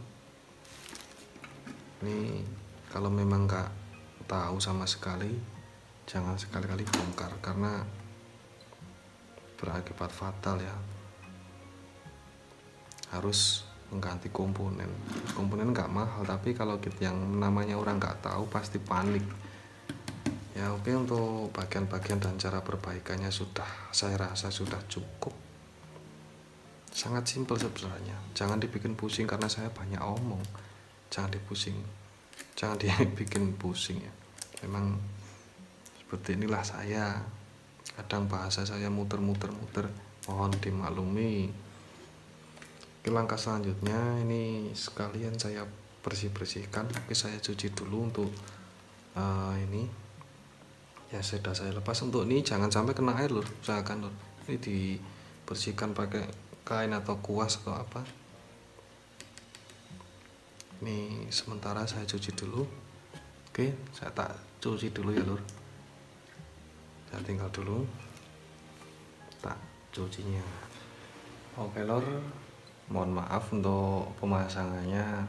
ini, kalau memang nggak tahu sama sekali, jangan sekali-kali bongkar karena berakibat fatal ya. Harus mengganti komponen nggak mahal, tapi kalau yang namanya orang nggak tahu pasti panik ya. Oke, untuk bagian-bagian dan cara perbaikannya saya rasa sudah cukup, sangat simpel sebenarnya. Jangan dibikin pusing karena saya banyak omong, jangan dibikin pusing ya. Memang seperti inilah saya, kadang bahasa saya muter-muter, mohon dimaklumi. Langkah selanjutnya ini sekalian saya bersihkan. Oke, saya cuci dulu untuk ini ya, sudah saya lepas. Untuk ini jangan sampai kena air lur, usahakan lur, ini dibersihkan pakai kain atau kuas atau apa. Ini sementara saya cuci dulu. Oke, saya tak cuci dulu ya lur, saya tinggal dulu tak cucinya. Oke lur, mohon maaf untuk pemasangannya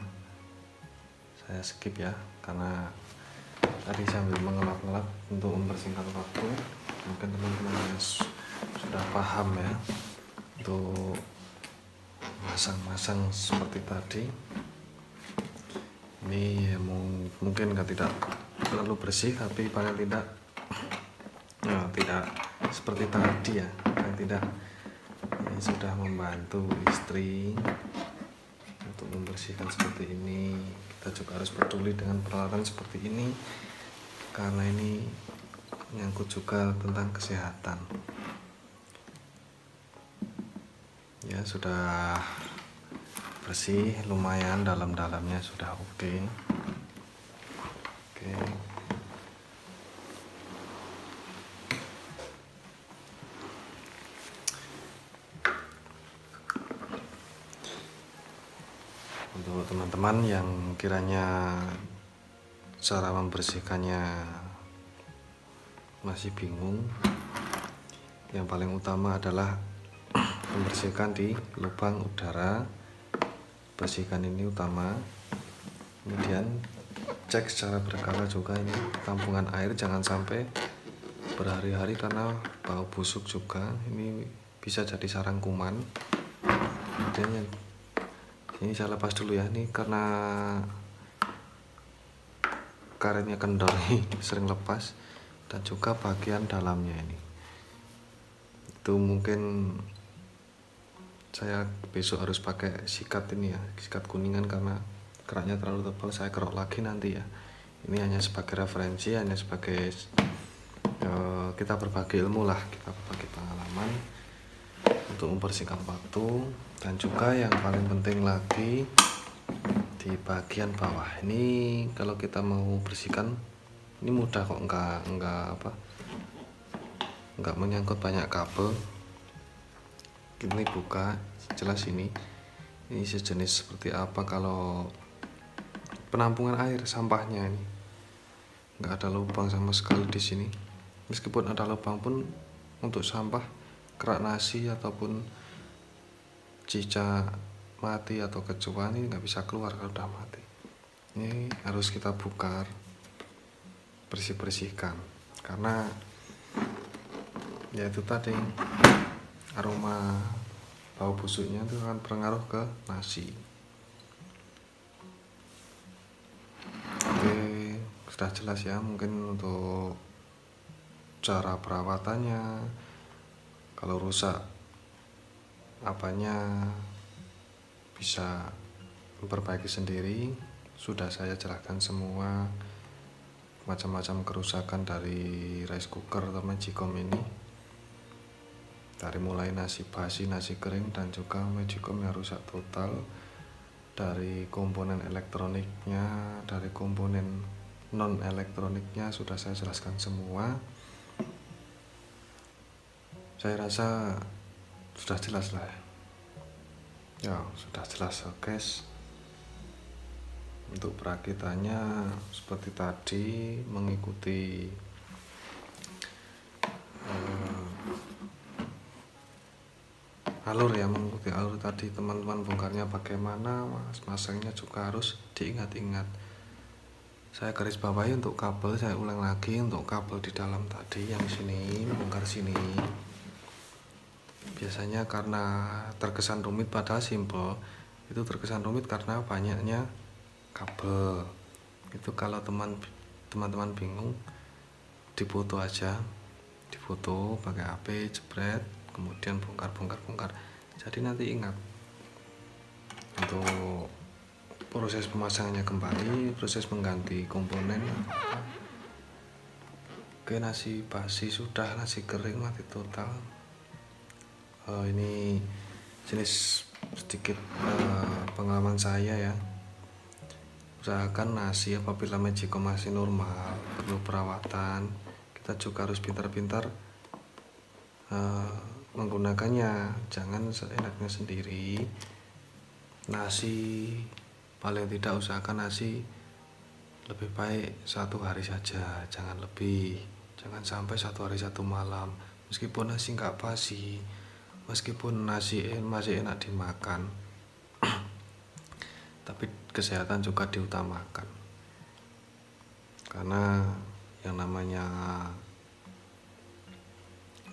saya skip ya, karena tadi sambil mengelap-ngelap untuk mempersingkat waktu. Mungkin teman-teman sudah paham ya untuk masang-masang seperti tadi. Ini ya, mungkin tidak terlalu bersih, tapi paling tidak tidak seperti tadi ya, paling tidak ini sudah membantu istri untuk membersihkan seperti ini. Kita juga harus peduli dengan peralatan seperti ini karena ini menyangkut juga tentang kesehatan ya. Sudah bersih, lumayan dalam-dalamnya sudah oke. Untuk teman-teman yang kiranya cara membersihkannya masih bingung, yang paling utama adalah membersihkan di lubang udara. Bersihkan ini utama, kemudian cek secara berkala juga ini tampungan air, jangan sampai berhari-hari karena bau busuk juga, ini bisa jadi sarang kuman. Kemudian ini saya lepas dulu ya, ini karena karetnya kendor nih, sering lepas, dan juga bagian dalamnya ini itu mungkin saya besok harus pakai sikat ini ya, sikat kuningan, karena keraknya terlalu tebal, saya kerok lagi nanti ya. Ini hanya sebagai referensi, hanya sebagai kita berbagi ilmu lah, kita berbagi pengalaman untuk membersihkan batu. Dan juga yang paling penting lagi di bagian bawah ini, kalau kita mau bersihkan ini mudah kok, enggak menyangkut banyak kabel. Ini buka jelas ini sejenis seperti apa. Kalau penampungan air sampahnya ini enggak ada lubang sama sekali di sini. Meskipun ada lubang pun untuk sampah kerak nasi ataupun cicak mati atau kecoa ini nggak bisa keluar kalau udah mati. Ini harus kita bongkar, bersihkan, karena ya itu tadi, aroma bau busuknya itu akan berpengaruh ke nasi. Oke, sudah jelas ya mungkin untuk cara perawatannya. Kalau rusak apanya bisa memperbaiki sendiri, sudah saya jelaskan semua macam-macam kerusakan dari rice cooker atau magicom ini, dari mulai nasi basi, nasi kering, dan juga magicom yang rusak total. Dari komponen elektroniknya, dari komponen non elektroniknya sudah saya jelaskan semua. Saya rasa sudah jelas lah ya, sudah jelas guys. Untuk perakitannya seperti tadi, mengikuti alur ya, mengikuti alur tadi. Teman-teman bongkarnya bagaimana, masangnya juga harus diingat-ingat. Saya garis bawahi untuk kabel, saya ulang lagi untuk kabel di dalam tadi yang sini, bongkar sini. Biasanya karena terkesan rumit padahal simple, itu terkesan rumit karena banyaknya kabel. Itu kalau teman-teman bingung, difoto aja, difoto pakai HP, jepret, kemudian bongkar. Jadi nanti ingat untuk proses pemasangannya kembali, proses mengganti komponen. Oke, nasi basi sudah, nasi kering mati total. Ini jenis sedikit pengalaman saya ya. Usahakan nasi apabila magicom masih normal, perlu perawatan, kita juga harus pintar-pintar menggunakannya, jangan seenaknya sendiri. Nasi paling tidak usahakan nasi lebih baik 1 hari saja, jangan lebih, jangan sampai 1 hari 1 malam. Meskipun nasi nggak basi, meskipun nasi masih enak dimakan, tapi kesehatan juga diutamakan. Karena yang namanya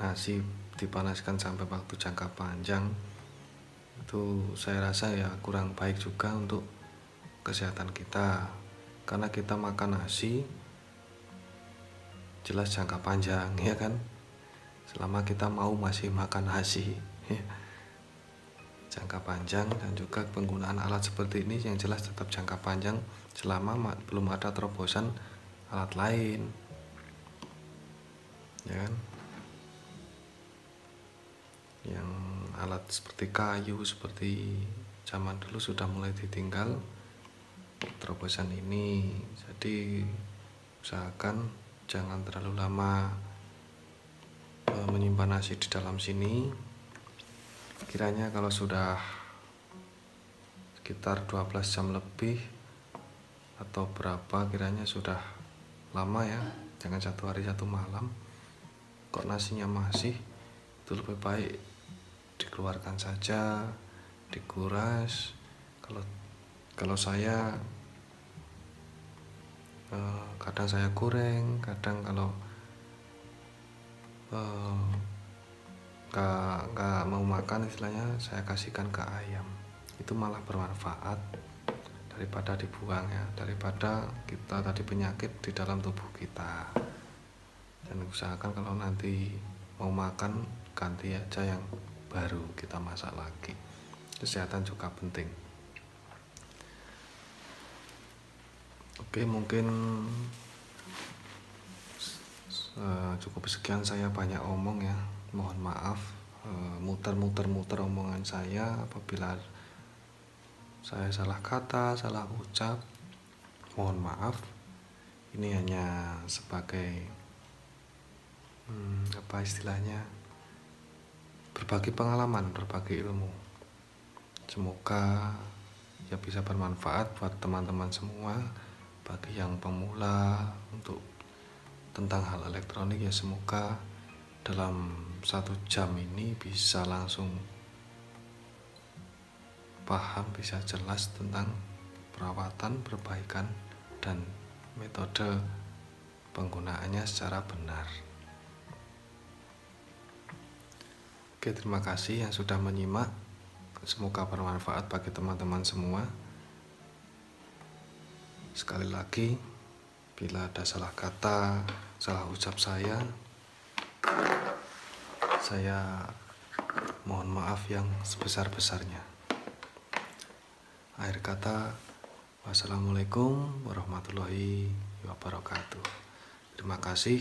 nasi dipanaskan sampai waktu jangka panjang, itu saya rasa ya kurang baik juga untuk kesehatan kita. Karena kita makan nasi jelas jangka panjang ya kan, selama kita mau masih makan nasi jangka panjang. Dan juga penggunaan alat seperti ini yang jelas tetap jangka panjang selama belum ada terobosan alat lain ya kan, yang alat seperti kayu, seperti zaman dulu sudah mulai ditinggal terobosan ini. Jadi usahakan jangan terlalu lama menyimpan nasi di dalam sini. Kiranya kalau sudah sekitar 12 jam lebih atau berapa kiranya sudah lama ya, jangan 1 hari 1 malam. Kok nasinya masih, itu lebih baik dikeluarkan saja, dikuras. Kalau saya kadang saya goreng, kadang kalau nggak mau makan istilahnya saya kasihkan ke ayam. Itu malah bermanfaat daripada dibuang ya, daripada kita tadi penyakit di dalam tubuh kita. Dan usahakan kalau nanti mau makan ganti aja yang baru, kita masak lagi. Kesehatan juga penting. Oke, mungkin cukup sekian, saya banyak omong ya, mohon maaf muter-muter omongan saya. Apabila saya salah kata, salah ucap, mohon maaf. Ini hanya sebagai apa istilahnya, berbagi pengalaman, berbagi ilmu. Semoga ya bisa bermanfaat buat teman-teman semua. Bagi yang pemula untuk tentang hal elektronik ya, semoga dalam 1 jam ini bisa langsung paham, bisa jelas tentang perawatan, perbaikan, dan metode penggunaannya secara benar. Oke, terima kasih yang sudah menyimak. Semoga bermanfaat bagi teman-teman semua. Sekali lagi, bila ada salah kata, salah ucap saya mohon maaf yang sebesar-besarnya. Akhir kata, wassalamualaikum warahmatullahi wabarakatuh. Terima kasih.